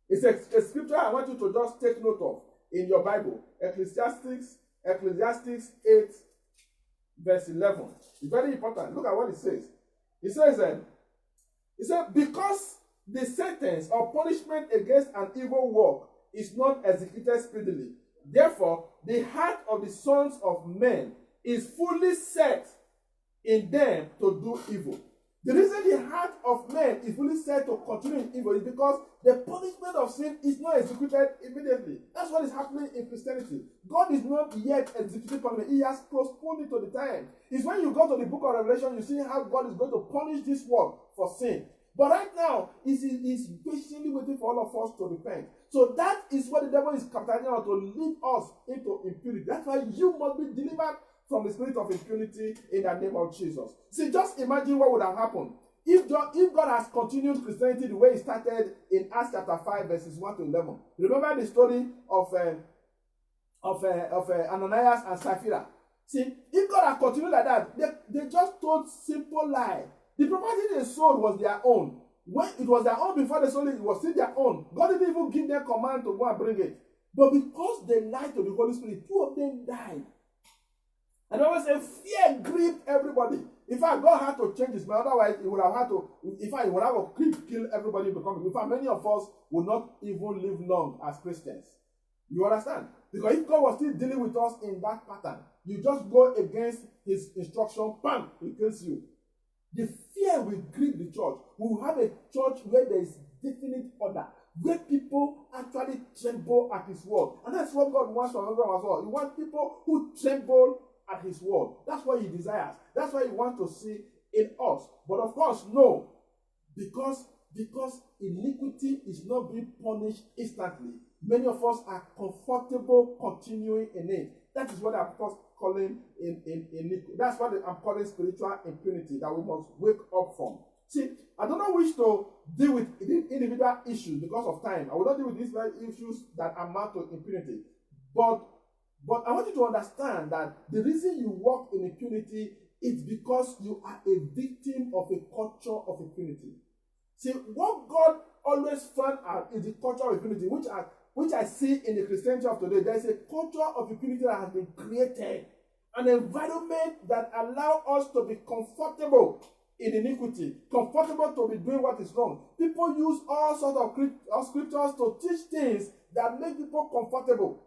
It's a scripture I want you to just take note of in your Bible. Ecclesiastes 8, verse 11. It's very important. Look at what it says. It says, because the sentence or punishment against an evil work is not executed speedily, therefore the heart of the sons of men is fully set in them to do evil. The reason the heart of men is fully set to continue in evil is because the punishment of sin is not executed immediately. That's what is happening in Christianity. God is not yet executing punishment. He has postponed it to the time. It's when you go to the book of Revelation, you see how God is going to punish this world for sin. But right now, he's patiently waiting for all of us to repent. So that is what the devil is capitalizing on, to lead us into impurity. That's why you must be delivered from the spirit of impunity in the name of Jesus. See, just imagine what would have happened if God has continued Christianity the way it started in Acts chapter 5, verses 1 to 11. Remember the story of Ananias and Sapphira. See, if God had continued like that, they just told simple lie. The property they sold was their own. When it was their own before they sold it, it was still their own. God didn't even give them command to go and bring it. But because they lied to the Holy Spirit, 2 of them died. And I always say, fear gripped everybody. In fact, God had to change his mind. Otherwise, he would have had to, in fact, he would have to kill everybody becoming. In fact, many of us would not even live long as Christians. You understand? Because if God was still dealing with us in that pattern, you just go against his instruction, bam, he kills you. The fear will grip the church. We will have a church where there is definite order, where people actually tremble at his word. And that's what God wants from everyone as well. He wants people who tremble at his word. That's what he desires. That's what he wants to see in us. But of course, no. Because iniquity is not being punished instantly. Many of us are comfortable continuing in it. That is what I'm calling iniquity. That's what I'm calling spiritual impunity that we must wake up from. See, I don't know which to deal with the individual issues because of time. I will not deal with these issues that amount to impunity. But I want you to understand that the reason you walk in impunity is because you are a victim of a culture of impunity. See, what God always found out is the culture of impunity, which I see in the Christianity of today. There is a culture of impunity that has been created, an environment that allows us to be comfortable in iniquity, comfortable to be doing what is wrong. People use all sorts of scriptures to teach things that make people comfortable.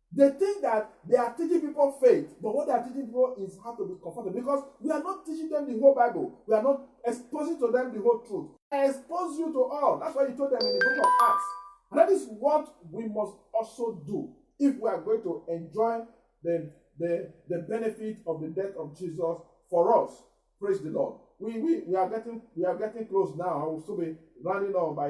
They think that they are teaching people faith, but what they are teaching people is how to be comfortable, because we are not teaching them the whole Bible. We are not exposing to them the whole truth. I expose you to all. That's why he told them in the book of Acts. And that is what we must also do if we are going to enjoy the benefit of the death of Jesus for us. Praise the Lord. We are getting close now. I will still be running on by